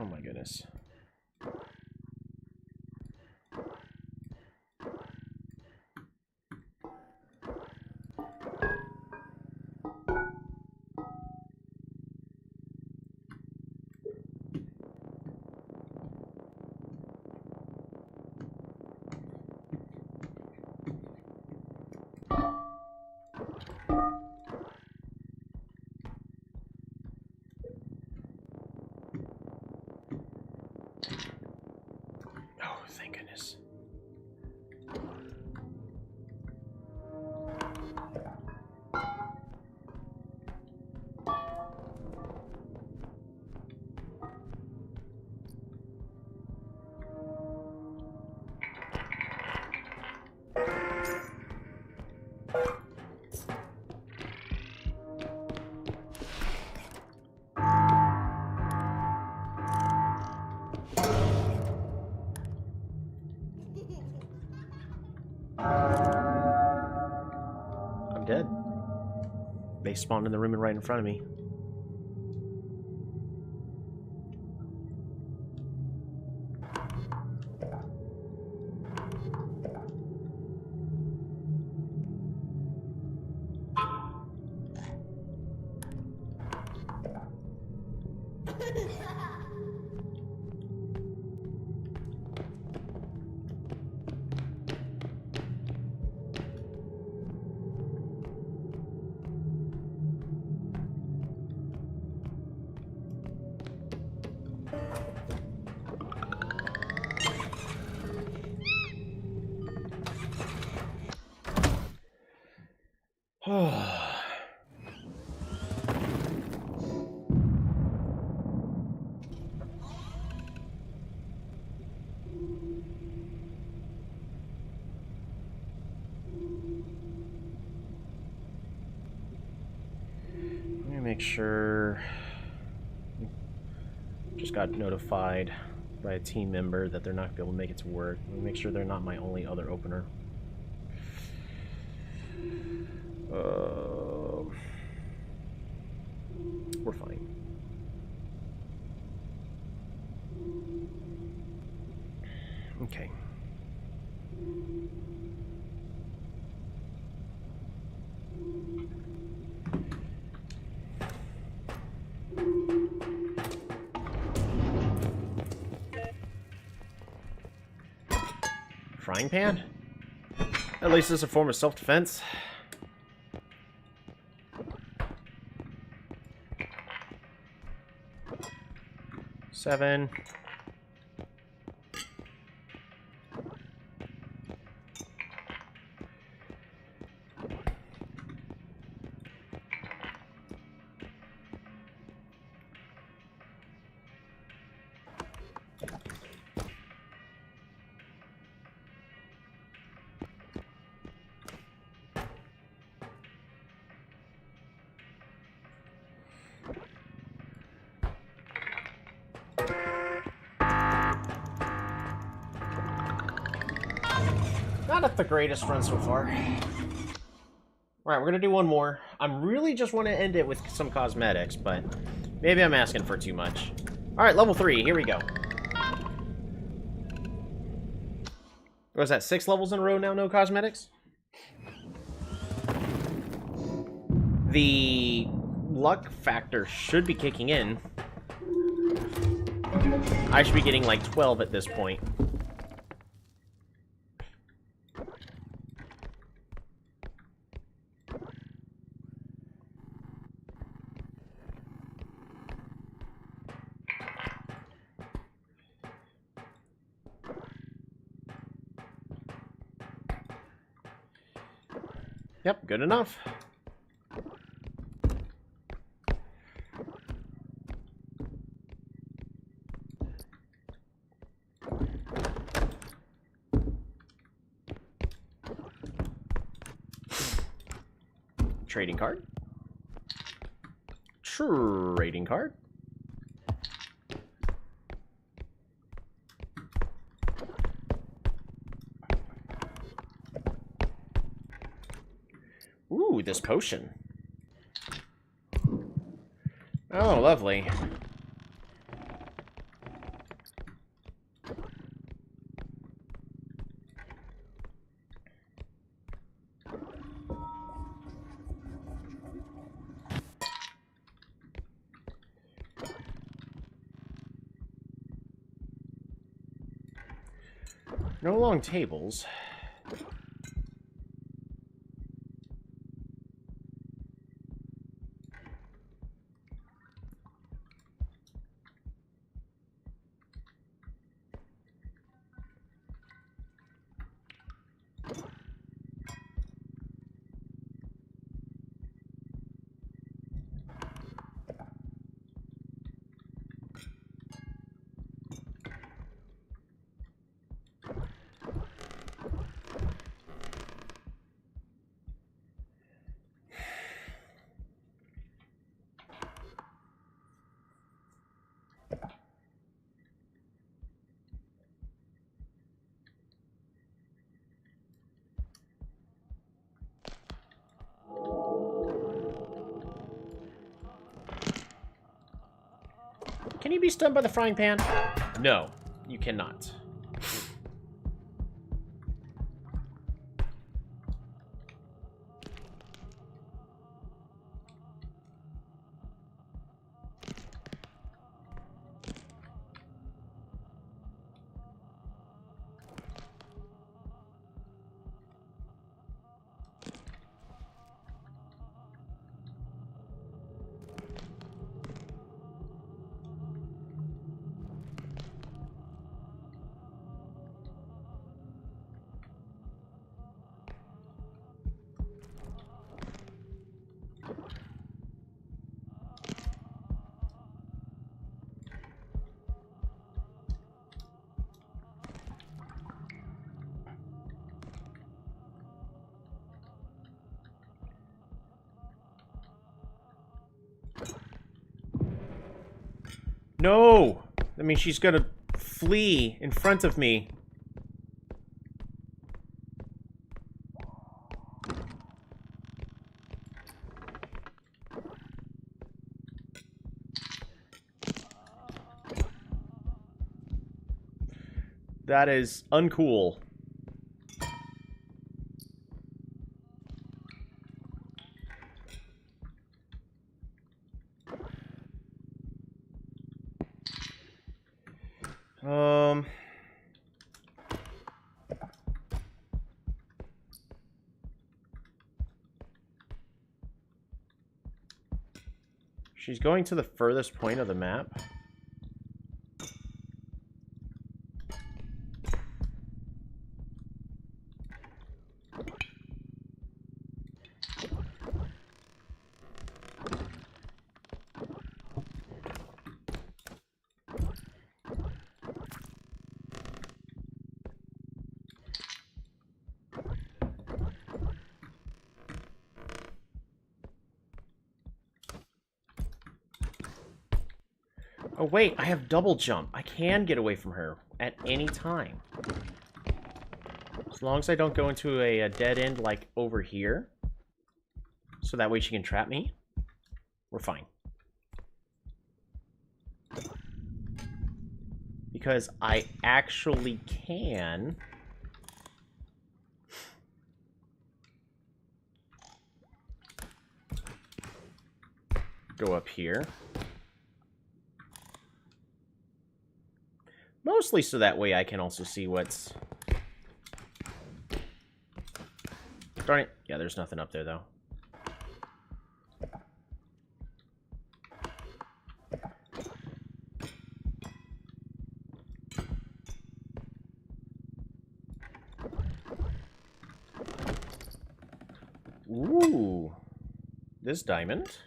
Oh my goodness. Oh, thank goodness. I'm dead. They spawned in the room and right in front of me. Let me make sure. Just got notified by a team member that they're not going to be able to make it to work. Let me make sure they're not my only other opener. We're fine. Okay. Frying pan? At least it's a form of self-defense. Seven. Not the greatest run so far. Alright, we're gonna do one more. I'm really just want to end it with some cosmetics, but maybe I'm asking for too much. Alright, level 3, here we go. What was that, 6 levels in a row now, no cosmetics? The luck factor should be kicking in. I should be getting like 12 at this point. Yep, good enough. Trading card. Trading card. Ooh, this potion. Oh, lovely. No long tables. Can you be stunned by the frying pan? No, you cannot. No! That means she's gonna flee in front of me. That is uncool. She's going to the furthest point of the map. Oh wait, I have double jump. I can get away from her at any time. As long as I don't go into a dead end like over here. So that way she can trap me. We're fine. Because I actually can go up here. Mostly so that way I can also see what's... Darn it. Yeah, there's nothing up there, though. Ooh. This diamond.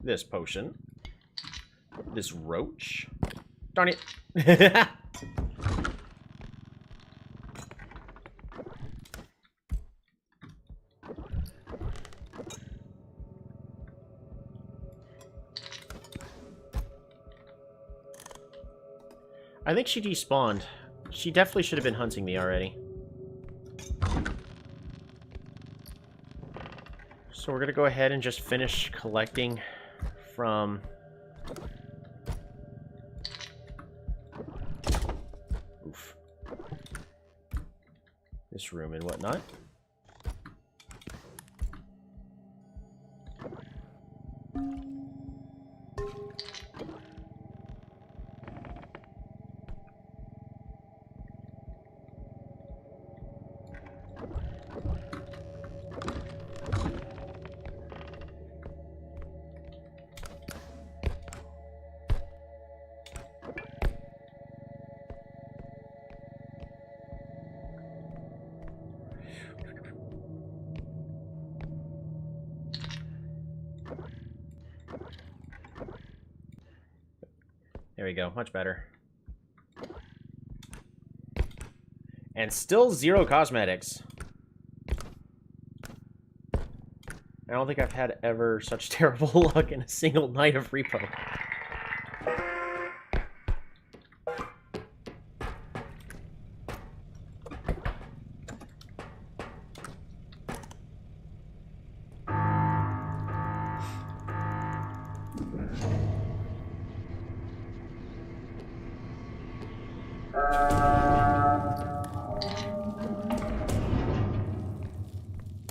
This potion. This roach. Darn it. I think she despawned. She definitely should have been hunting me already. So we're gonna go ahead and just finish collecting from... Oof. This room and whatnot. There we go. Much better. And still 0 cosmetics. I don't think I've had ever such terrible luck in a single night of repo.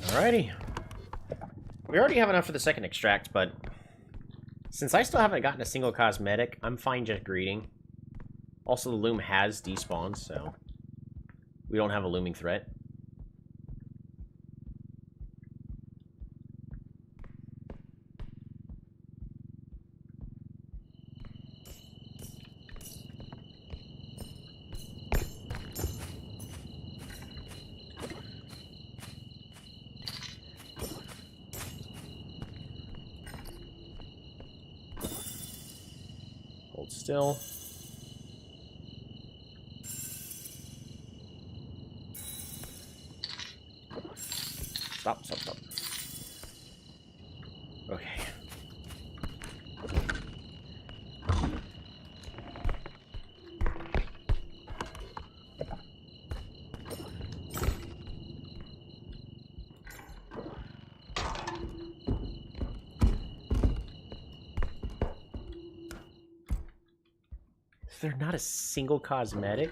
Alrighty. We already have enough for the second extract, but since I still haven't gotten a single cosmetic, I'm fine just greeting. Also, the loom has despawned, so we don't have a looming threat. Hold still. Stop, stop, stop. Okay. Is there not a single cosmetic?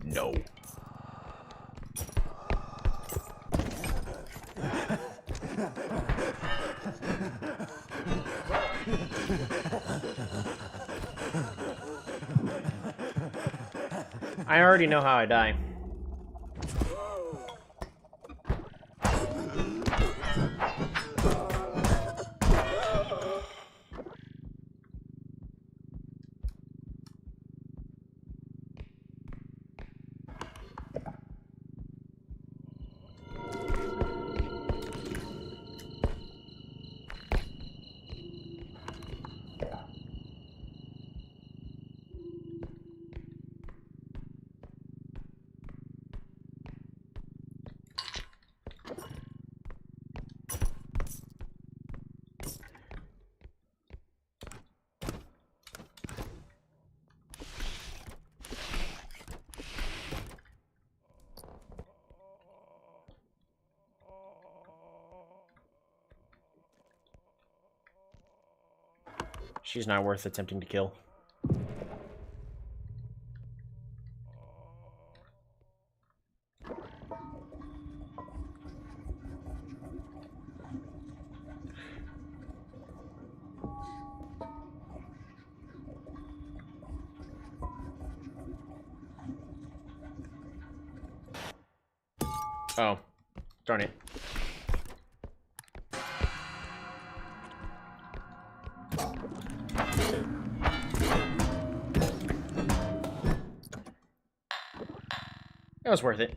No. I already know how I die. She's not worth attempting to kill. Oh, darn it. That was worth it.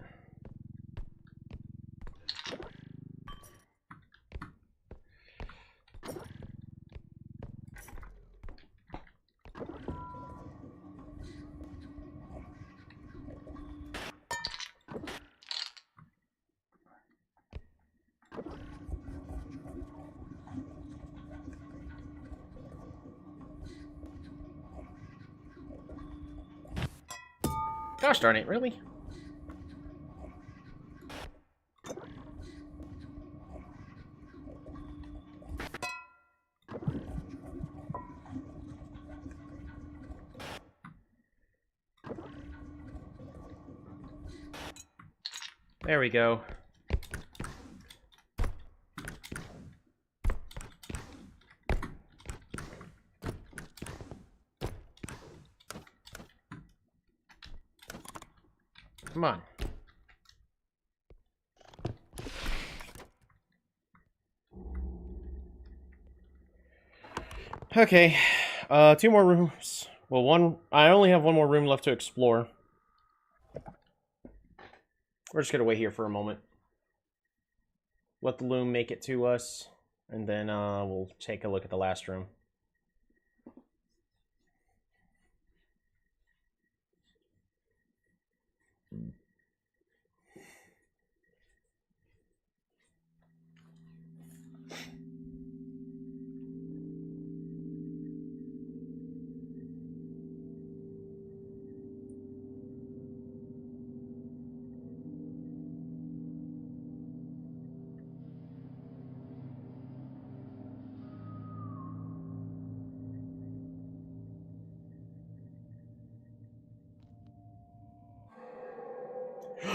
Gosh darn it, really? There we go. Come on. Okay. 2 more rooms. Well, I only have 1 more room left to explore. We're just gonna wait here for a moment. Let the loom make it to us. And then we'll take a look at the last room.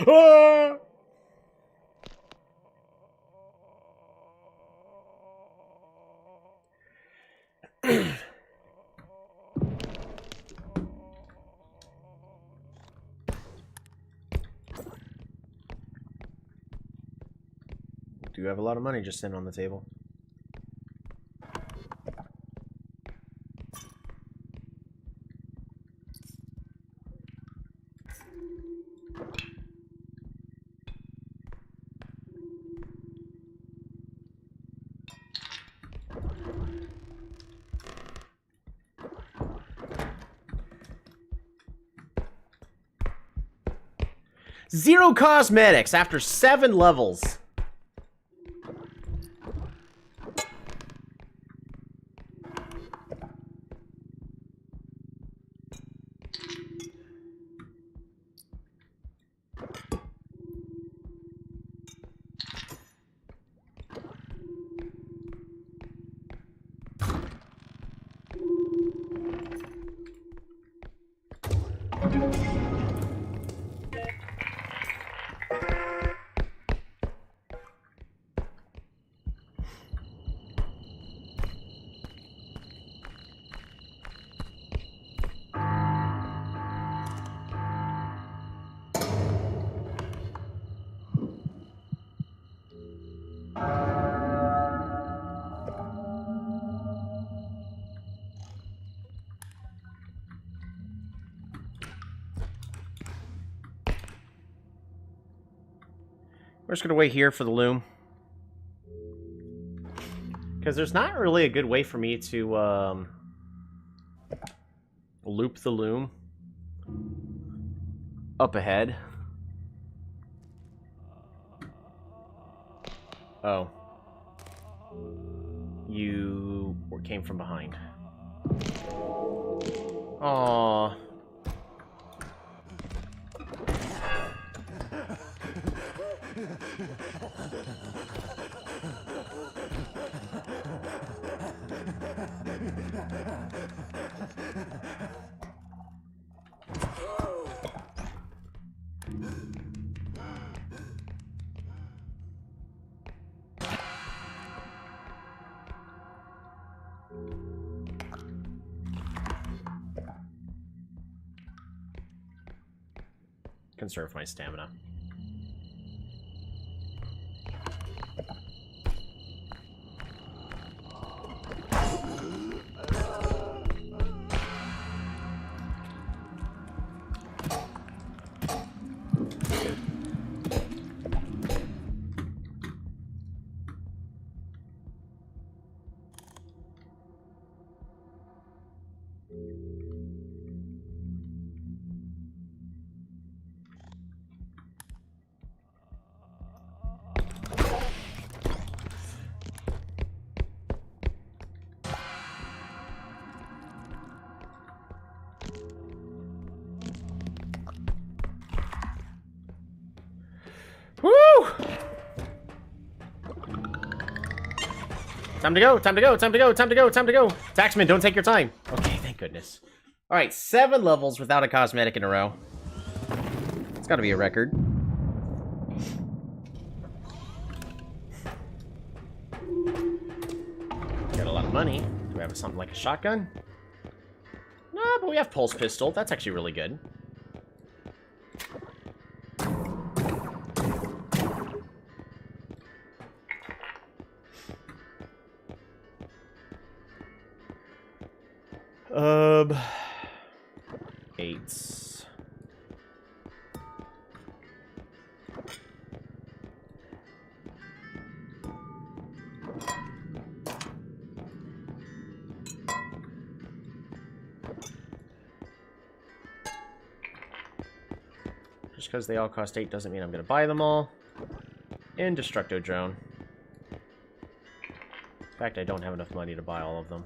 Ah! Do have a lot of money just sitting on the table. Zero cosmetics after 7 levels. We're just going to wait here for the loom. Because there's not really a good way for me to loop the loom up ahead. Oh. You came from behind. Aww. Conserve my stamina. Woo! Time to go, time to go, time to go, time to go, time to go. Taxman, don't take your time. Okay, thank goodness. Alright, 7 levels without a cosmetic in a row. It's gotta be a record. Got a lot of money. Do we have something like a shotgun? No, but we have pulse pistol. That's actually really good. Eights. Just because they all cost 8 doesn't mean I'm going to buy them all. And Destructo Drone. In fact, I don't have enough money to buy all of them.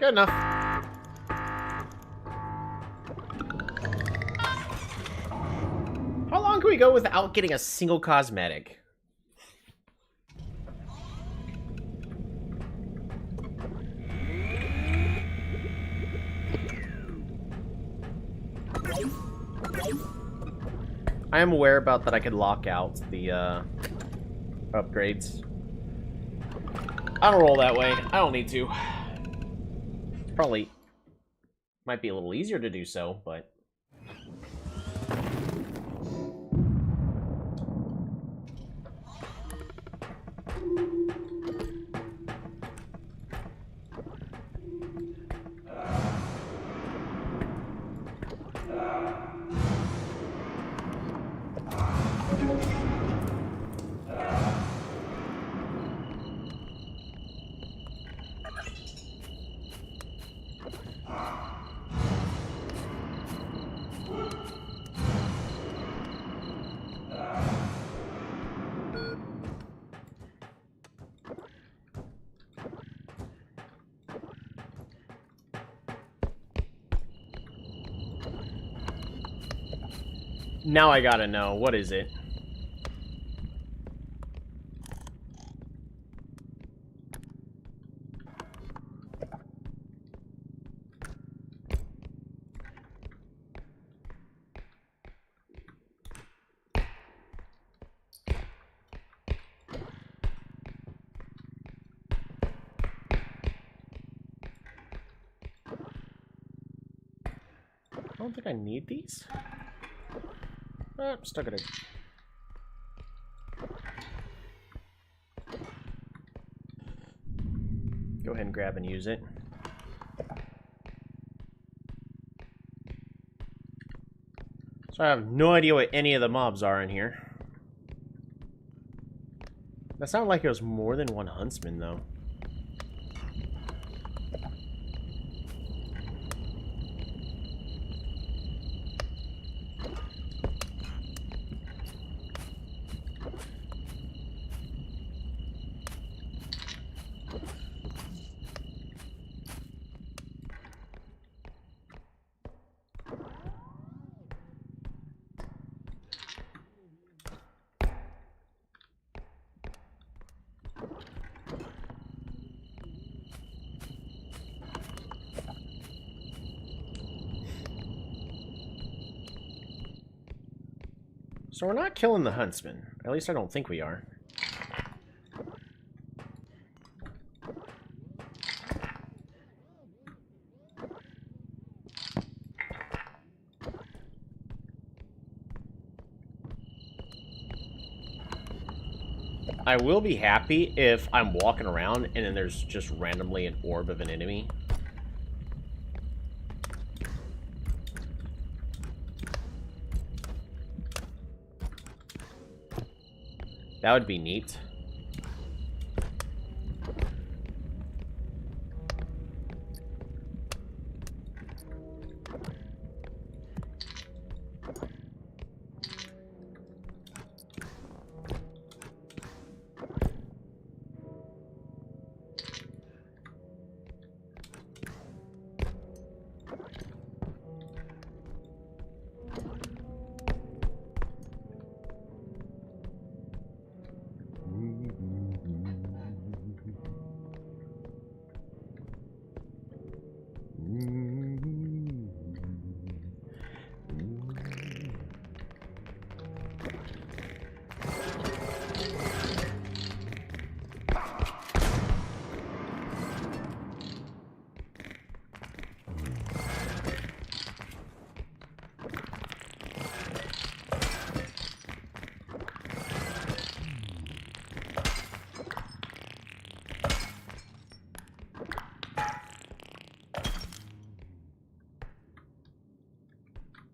Good enough. How long can we go without getting a single cosmetic? I am aware about that I could lock out the upgrades. I don't roll that way. I don't need to. Probably might be a little easier to do so, but... Now I gotta know. What is it? I don't think I need these. I'm still gonna... go ahead and grab and use it. So I have no idea what any of the mobs are in here. That sounded like it was more than one huntsman, though. So we're not killing the huntsman. At least I don't think we are. I will be happy if I'm walking around and then there's just randomly an orb of an enemy. That would be neat.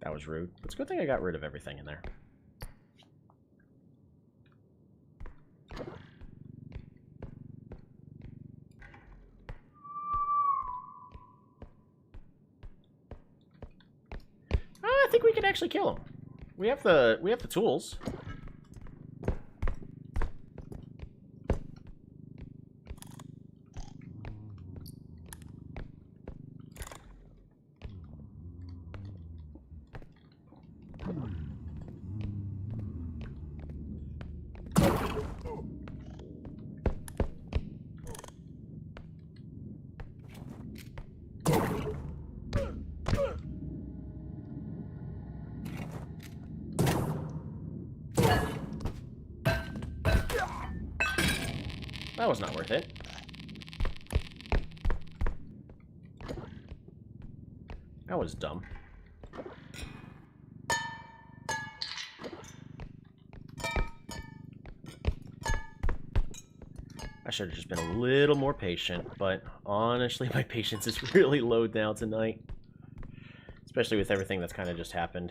That was rude. It's a good thing I got rid of everything in there. I think we can actually kill him. We have the tools. That was not worth it. That was dumb. I should have just been a little more patient, but honestly, my patience is really low now tonight. Especially with everything that's kind of just happened.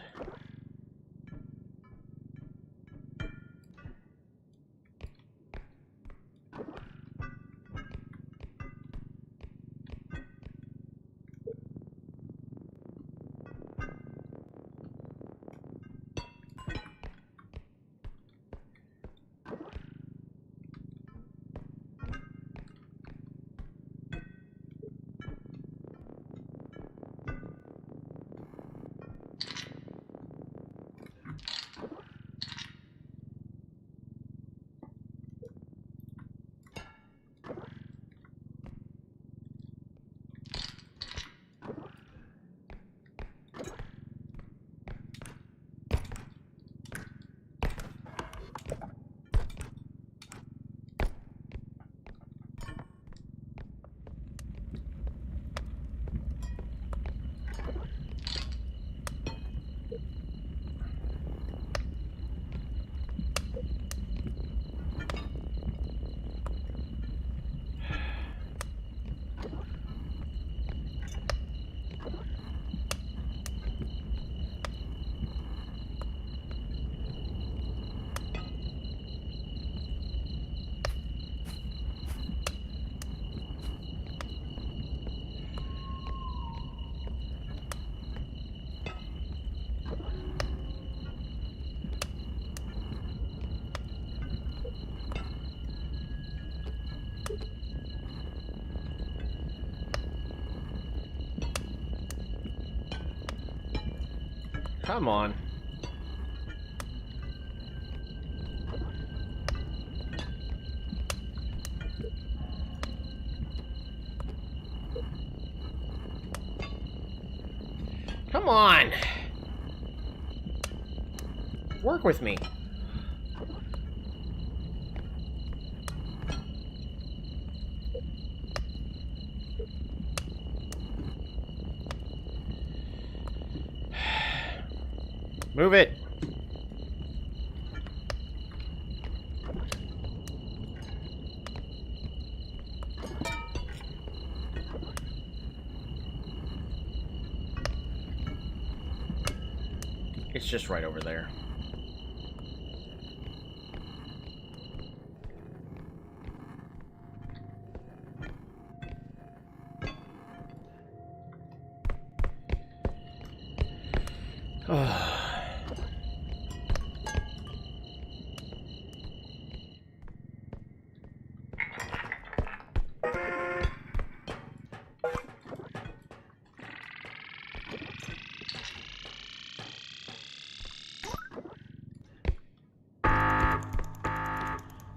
Come on. Come on. Work with me. Move it. It's just right over there. Oh.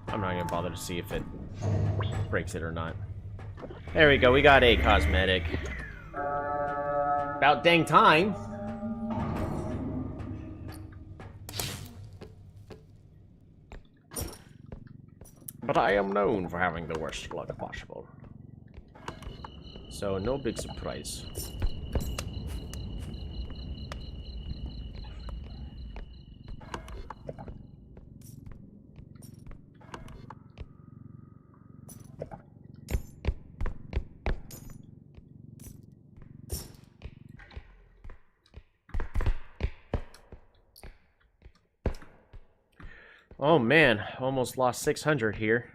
I'm not gonna bother to see if it breaks it or not. There we go, we got a cosmetic. About dang time. But I am known for having the worst luck possible. So, no big surprise. Oh man, almost lost 600 here.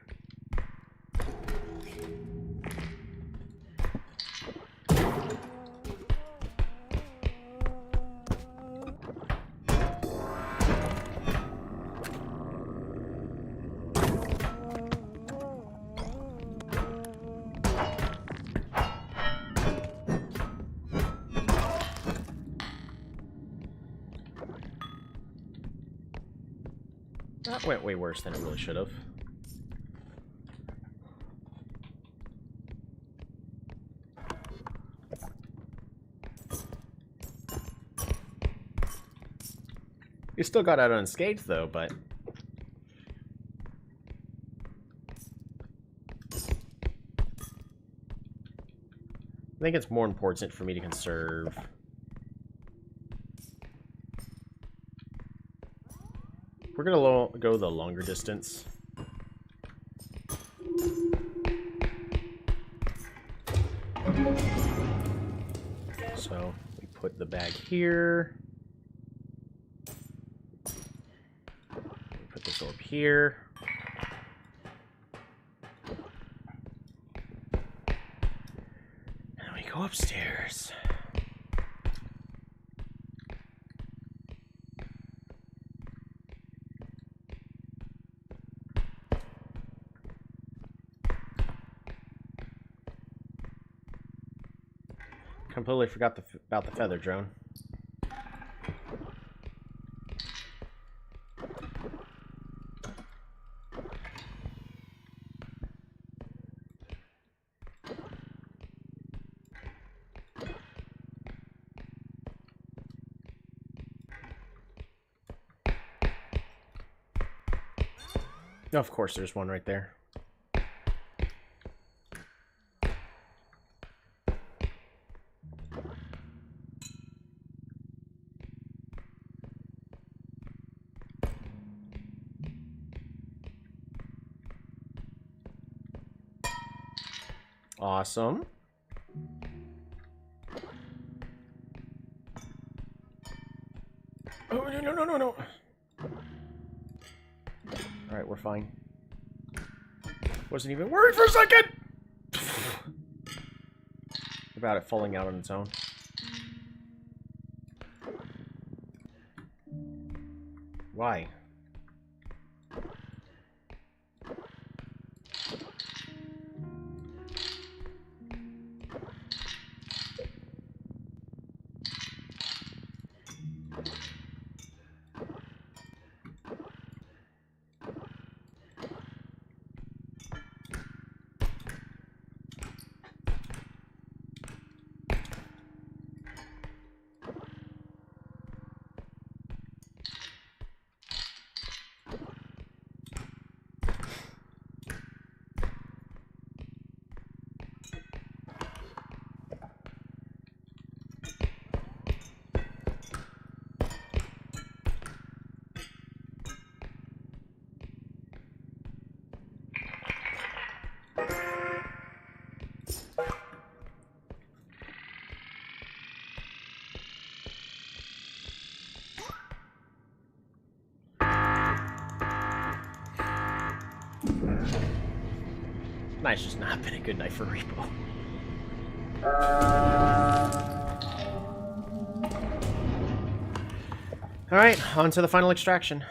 That went way worse than it really should have. You still got out unscathed, though, but... I think it's more important for me to conserve. We're gonna go the longer distance. So, we put the bag here. We put this orb here. And we go upstairs. Completely forgot about the feather drone. Of course, there's one right there. Awesome. Oh, no. Alright, we're fine. Wasn't even worried for a second! About it falling out on its own. Why? Night's just not been a good night for R.E.P.O. Alright, on to the final extraction.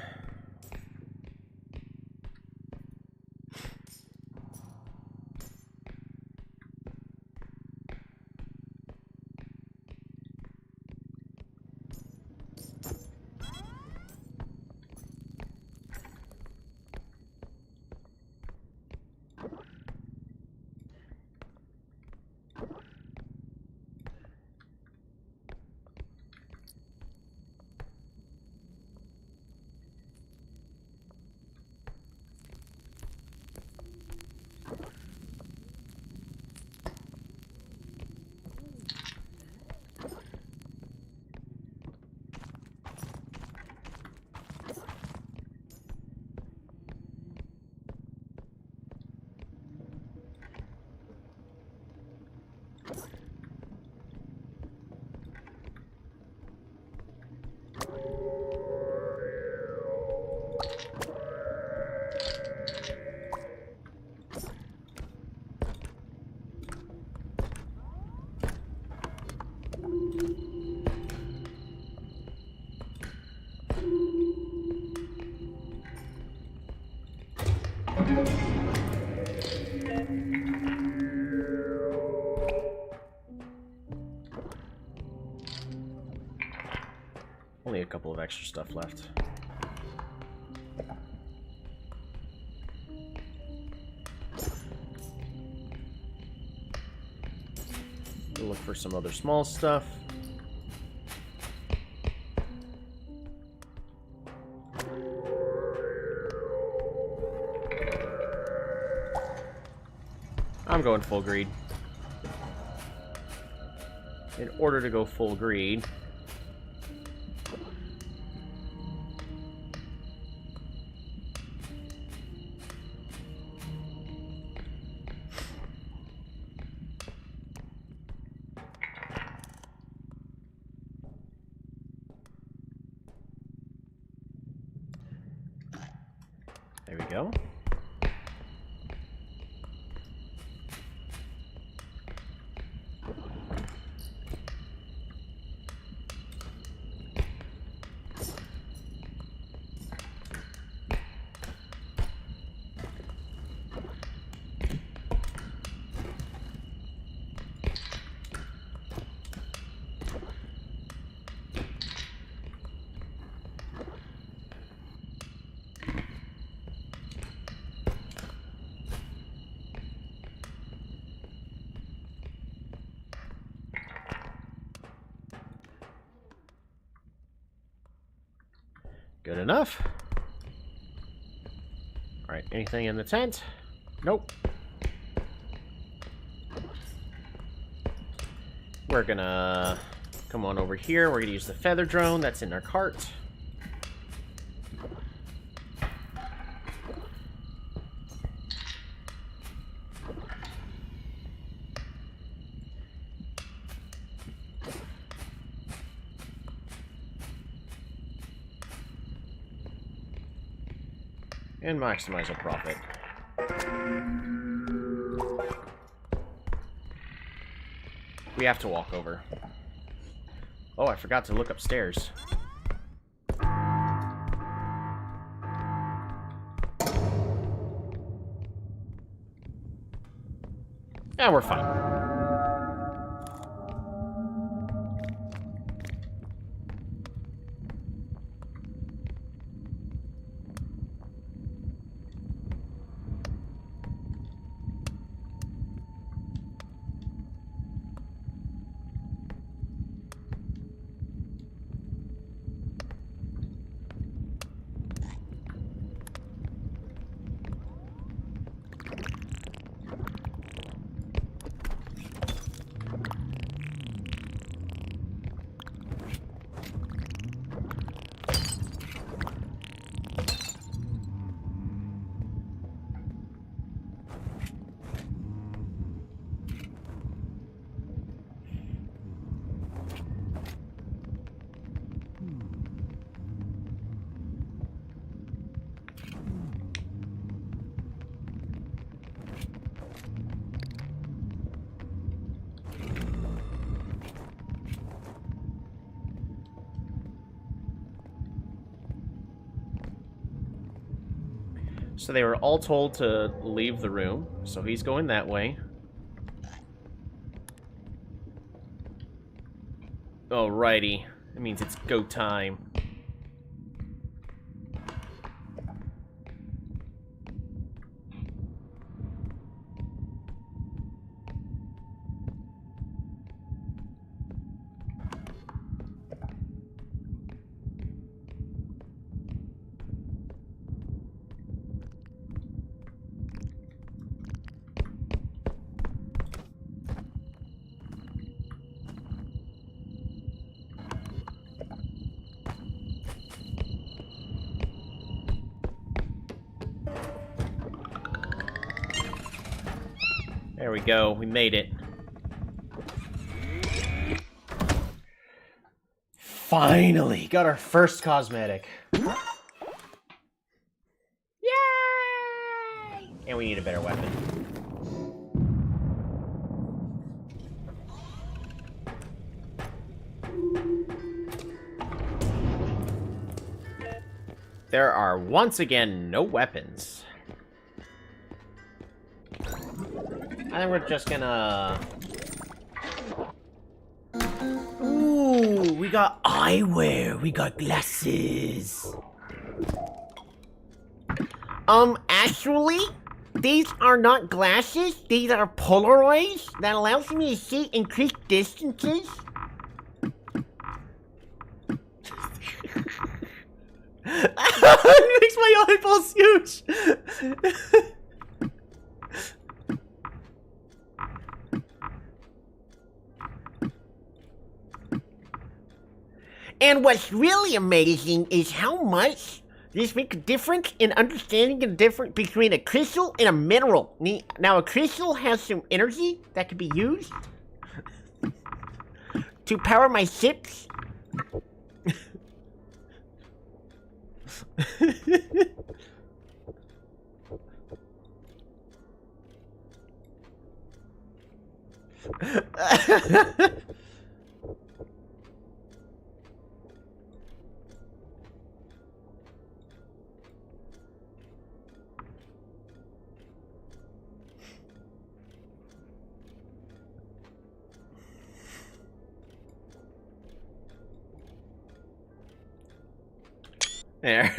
Only a couple of extra stuff left. We'll look for some other small stuff. I'm going full greed. In order to go full greed, there we go. Good enough. Alright, anything in the tent? Nope. We're gonna come on over here. We're gonna use the feather drone that's in our cart. And maximize our profit. We have to walk over. Oh, I forgot to look upstairs. Yeah, we're fine. So they were all told to leave the room, so he's going that way. Alrighty. That means it's go time. There we go. We made it. Finally! Got our first cosmetic. Yay! And we need a better weapon. There are once again no weapons. I think we're just gonna... Ooh, we got eyewear. We got glasses. Actually, these are not glasses. These are Polaroids that allows me to see increased distances. It makes my eyeballs huge. And what's really amazing is how much this makes a difference in understanding the difference between a crystal and a mineral. Now, a crystal has some energy that can be used to power my ships. There.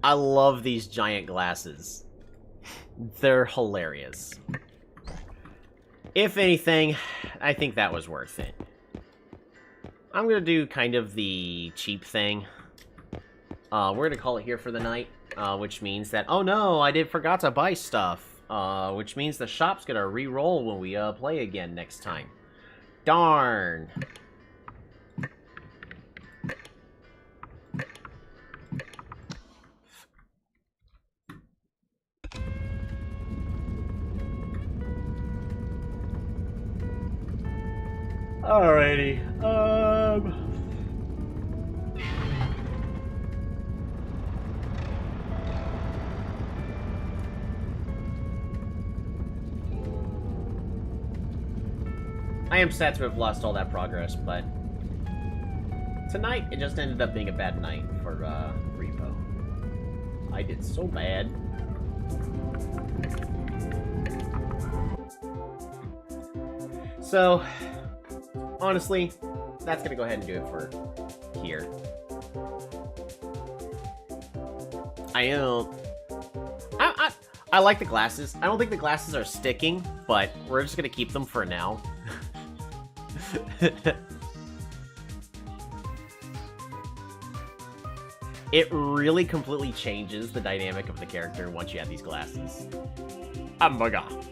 I love these giant glasses. They're hilarious. If anything, I think that was worth it. I'm gonna do kind of the cheap thing. We're gonna call it here for the night, which means that, oh no, I forgot to buy stuff. Which means the shop's gonna re-roll when we play again next time. Darn. Alrighty. I am sad to have lost all that progress, but tonight it just ended up being a bad night for R.E.P.O. I did so bad. So, honestly, that's gonna go ahead and do it for here. I like the glasses. I don't think the glasses are sticking, but we're just gonna keep them for now. It really completely changes the dynamic of the character once you have these glasses. Oh my god.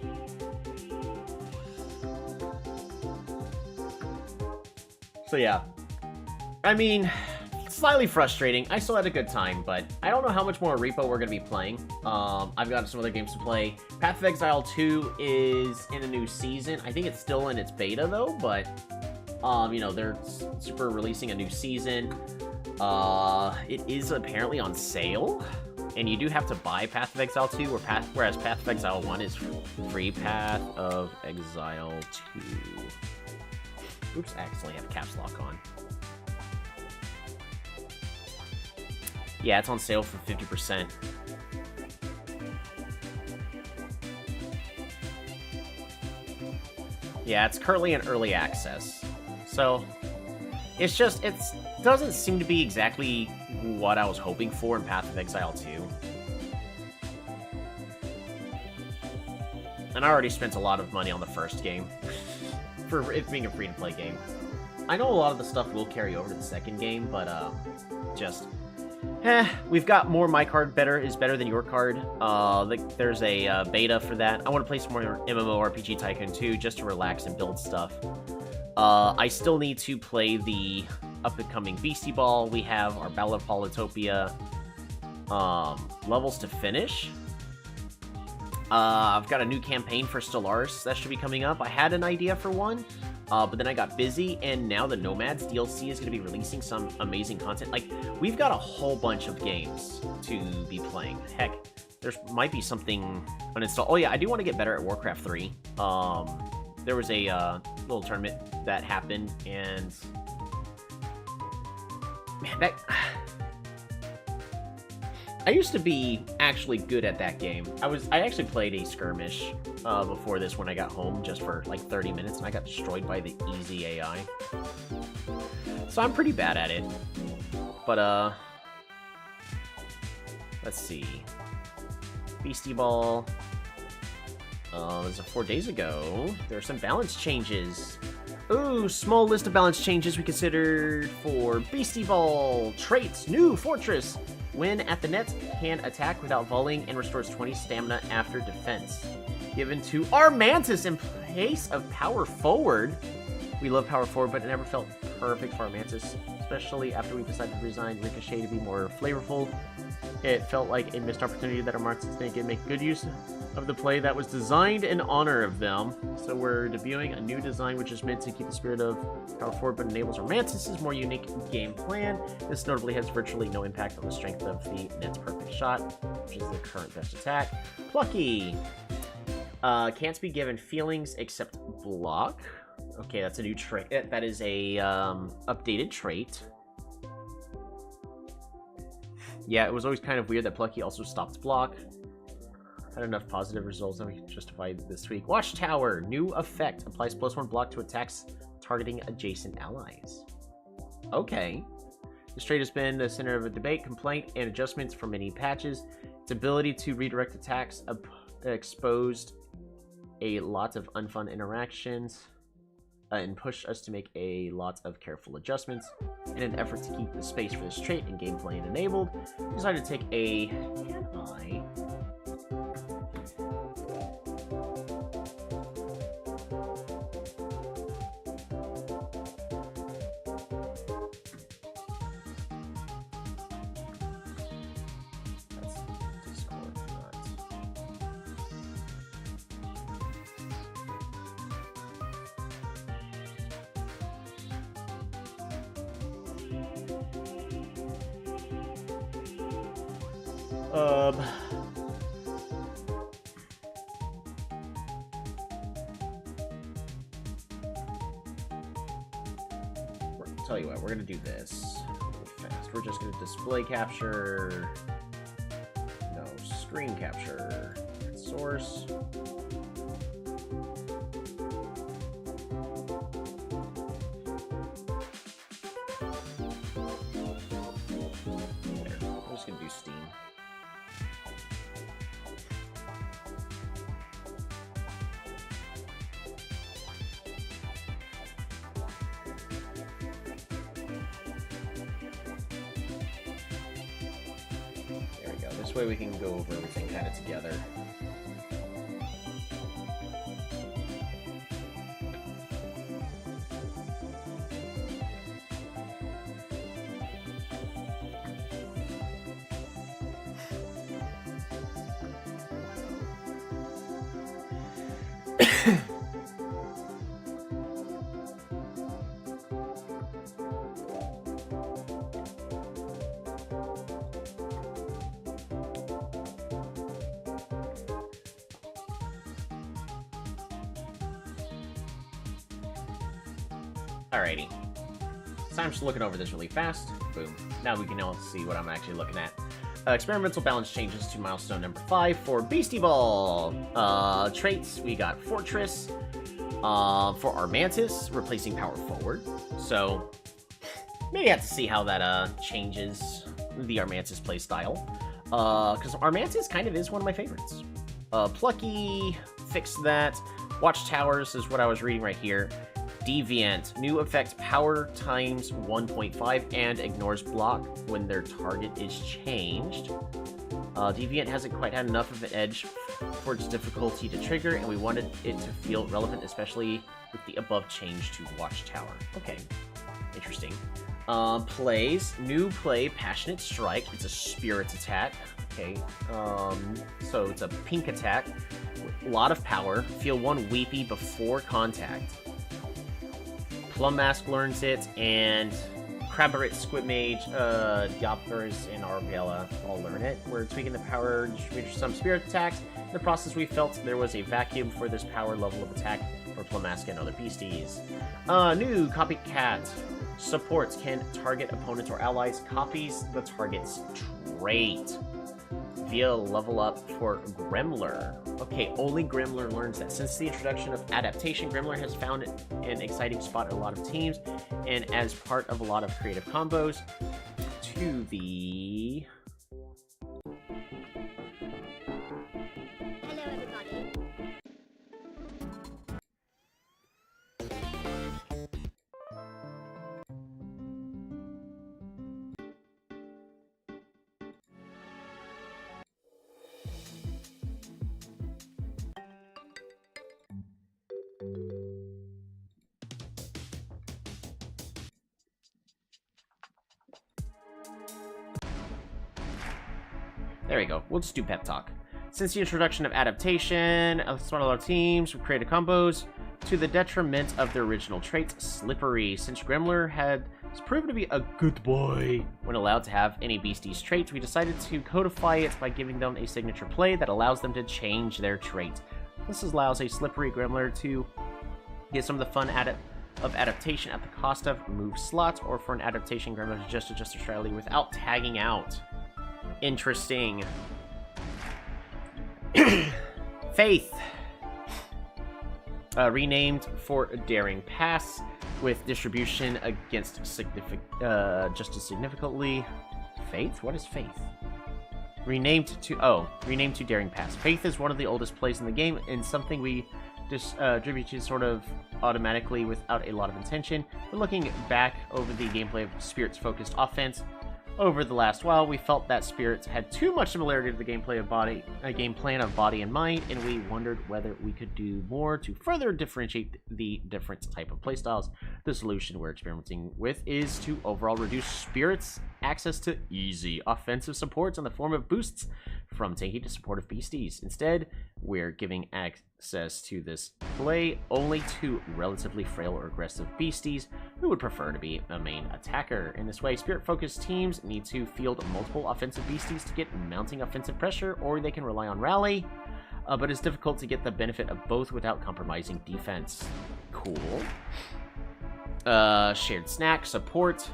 So yeah. I mean, slightly frustrating. I still had a good time, but I don't know how much more R.E.P.O we're going to be playing. I've got some other games to play. Path of Exile 2 is in a new season. I think it's still in its beta, though, but, you know, they're super releasing a new season. It is apparently on sale, and you do have to buy Path of Exile 2, whereas Path of Exile 1 is free. Path of Exile 2. Oops, I accidentally have caps lock on. Yeah, it's on sale for 50%. Yeah, it's currently in early access. So, it's just, it doesn't seem to be exactly what I was hoping for in Path of Exile 2. And I already spent a lot of money on the first game, for it being a free-to-play game. I know a lot of the stuff will carry over to the second game, but, just... we've got more my card is better than your card. There's a beta for that. I want to play some more MMORPG Tycoon 2 just to relax and build stuff. I still need to play the up-and-coming Beastie Ball. We have our Battle of Polytopia levels to finish. I've got a new campaign for Stellaris that should be coming up. I had an idea for one, but then I got busy, and now the Nomads DLC is going to be releasing some amazing content. Like, we've got a whole bunch of games to be playing. Heck, there might be something uninstalled. Oh yeah, I do want to get better at Warcraft 3. There was a little tournament that happened, and... man, I used to be actually good at that game. I actually played a skirmish before this when I got home, just for like 30 minutes, and I got destroyed by the easy AI. So I'm pretty bad at it. But let's see. Beastie Ball. This is 4 days ago. There are some balance changes. Ooh, small list of balance changes we considered for Beastie Ball. Traits, new Fortress. When at the net, can attack without volleying and restores 20 stamina after defense. Given to our Mantis in place of Power Forward. We love Power Forward, but it never felt perfect for our Mantis, especially after we decided to resign Ricochet to be more flavorful. It felt like a missed opportunity that our Mantis didn't make good use of the play that was designed in honor of them. So we're debuting a new design which is meant to keep the spirit of Power Forward but enables our Mantis' more unique game plan. This notably has virtually no impact on the strength of the net's perfect shot, which is the current best attack. Plucky. Can't be given feelings except block. Okay, that's a new trait. That is a updated trait. Yeah, it was always kind of weird that Plucky also stopped block. Had enough positive results that we justified this week. Watchtower, new effect. Applies +1 block to attacks targeting adjacent allies. Okay. This trait has been the center of a debate, complaint, and adjustments for many patches. Its ability to redirect attacks exposed a lot of unfun interactions and pushed us to make a lot of careful adjustments. In an effort to keep the space for this trait and gameplay enabled, we decided to take a... Can I... Tell you what, we're gonna do this really fast. We're just gonna display capture, no, screen capture, source. There, I'm just gonna do Steam. This way we can go over everything kind of together. Alrighty. So I'm just looking over this really fast. Boom. Now we can all see what I'm actually looking at. Experimental balance changes to milestone number 5 for Beastie Ball. Traits, we got Fortress. For our Mantis, replacing Power Forward. So, maybe have to see how that changes the Armantis playstyle. Because Armantis kind of is one of my favorites. Plucky, fix that. Watchtowers is what I was reading right here. Deviant, new effect, power times 1.5 and ignores block when their target is changed. Deviant hasn't quite had enough of an edge for its difficulty to trigger, and we wanted it to feel relevant, especially with the above change to Watchtower. Okay, interesting. Plays, new play, Passionate Strike. It's a spirit attack. Okay, so it's a pink attack. A lot of power. Feel 1 weepy before contact. Plum Mask learns it, and Crabarit, Squid Mage, Diopters, and Arbella all learn it. We're tweaking the power distribution for some spirit attacks. In the process, we felt there was a vacuum for this power level of attack for Plum Mask and other beasties. New Copycat. Supports can target opponents or allies. Copies the target's trait. via level up for Gremler. Okay, only Gremler learns that. Since the introduction of adaptation, Gremler has found an exciting spot in a lot of teams, and as part of a lot of creative combos to the... Hello, everybody. There we go. We'll just do pep talk. Since the introduction of adaptation, a lot of teams with creative combos to the detriment of their original traits, Slippery. Since Gremler has proven to be a good boy when allowed to have any beasties traits, we decided to codify it by giving them a signature play that allows them to change their traits. This allows a Slippery Gremler to get some of the fun of adaptation at the cost of move slots, or for an adaptation Gremler to just adjust their strategy without tagging out. Interesting. Faith. Renamed for Daring Pass, with distribution against just as significantly. Faith? What is Faith? Renamed to Daring Pass. Faith is one of the oldest plays in the game, and something we distribute to sort of automatically without a lot of intention. But looking back over the gameplay of Spirit's focused offense over the last while, we felt that Spirits had too much similarity to the game plan of Body and Mind, and we wondered whether we could do more to further differentiate the different type of playstyles. The solution we're experimenting with is to overall reduce Spirits' access to easy offensive supports in the form of boosts from tanky to supportive beasties. Instead, we're giving access to this play only to relatively frail or aggressive beasties who would prefer to be a main attacker. In this way, Spirit-focused teams need to field multiple offensive beasties to get mounting offensive pressure, or they can rely on rally, but it's difficult to get the benefit of both without compromising defense. Cool. Shared snack, support.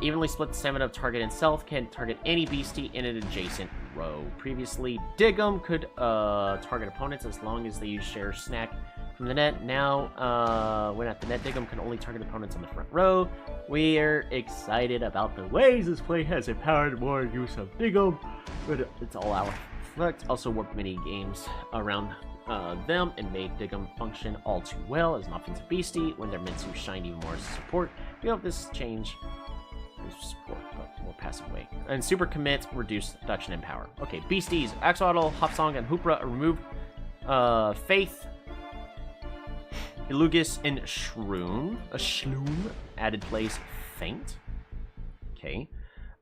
Evenly split the stamina of target and self, can target any beastie in an adjacent row. Previously, Dig'em could target opponents as long as they use share snack from the net. Now, when at the net, Dig'em can only target opponents on the front row. We're excited about the ways this play has empowered more use of Dig'em, but it's all our reflect. Also worked many games around them and made Dig'em function all too well as an offensive beastie when they're meant to shine even more as support. We hope this change support, but more passive way. And super commit, reduce reduction in power. Okay, beasties, Axolotl, Hopsong, and Hoopra are removed. Faith, Illugus, and Shroom. A Shloom added plays Faint. Okay.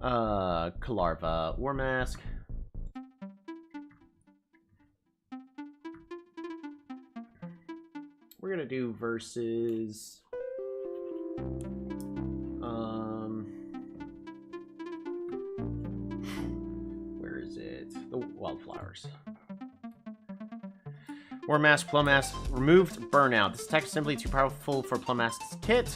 Kalarva, War Mask. We're gonna do versus where is it? The Wildflowers. War Mask, Plum Mask, removed Burnout. This attack is simply too powerful for Plum Mask's kit,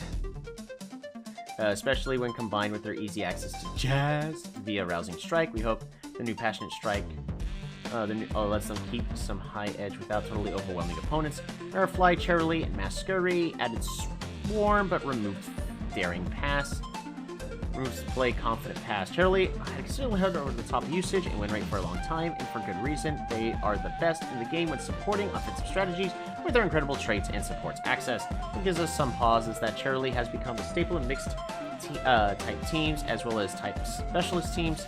especially when combined with their easy access to Jazz via Rousing Strike. We hope the new Passionate Strike lets them keep some high edge without totally overwhelming opponents. Airfly, Charily, and Masquerie added Swarm, but removed Daring Pass. Removes Play Confident Pass. Charily had consistently held over the top usage and win rate for a long time, and for good reason. They are the best in the game when supporting offensive strategies with their incredible traits and supports access. What gives us some pause is that Charily has become a staple in mixed type teams as well as type specialist teams,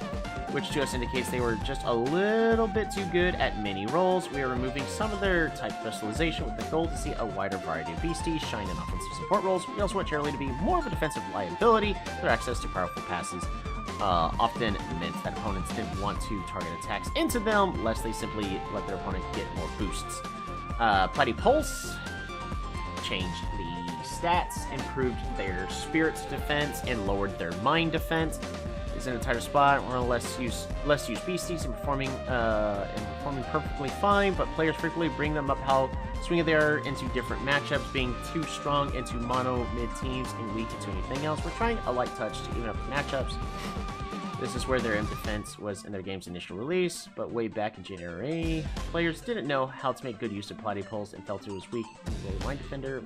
which to us indicates they were just a little bit too good at many roles. We are removing some of their type specialization with the goal to see a wider variety of beasties shine in offensive support roles. We also want Charily to be more of a defensive liability. Their access to powerful passes often meant that opponents didn't want to target attacks into them, lest they simply let their opponent get more boosts. Platypulse changed the stats, improved their Spirit's defense, and lowered their Mind defense. It's in a tighter spot, or less use beasties and performing perfectly fine, but players frequently bring them up how swinging they are into different matchups, being too strong into mono mid teams and weak into anything else. We're trying a light touch to even up the matchups. This is where their aim defense was in their game's initial release, but way back in January, players didn't know how to make good use of Platypulse and felt it was weak in the way Mind Defender.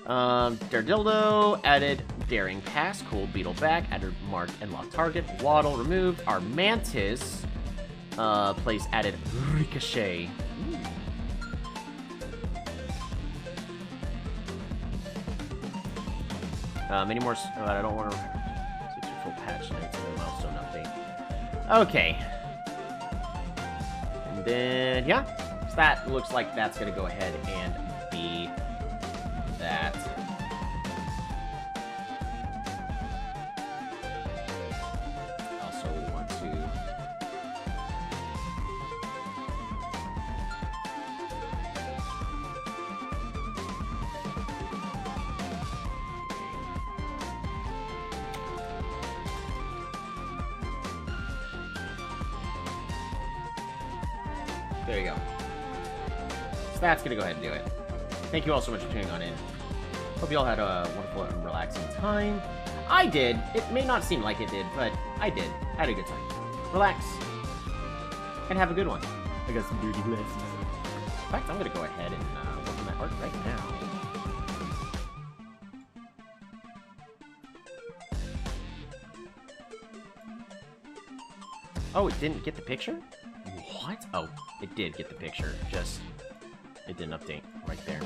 Daredildo added Daring Pass, Cool Beetle back, added Mark and Lock Target, Waddle removed, our Mantis place added Ricochet. Many more, I don't want to switch to full patch notes and milestone update. Okay. And then, yeah. So that looks like that's going to go ahead and be that. Also want to... There you go. So that's going to go ahead and do it. Thank you all so much for tuning on in. Hope you all had a wonderful and relaxing time. I did. It may not seem like it did, but I did. Had a good time. Relax. And have a good one. I got some beauty glasses. In fact, I'm going to go ahead and work on that art right now. Oh, it didn't get the picture? What? Oh, it did get the picture. Just, it didn't update right there.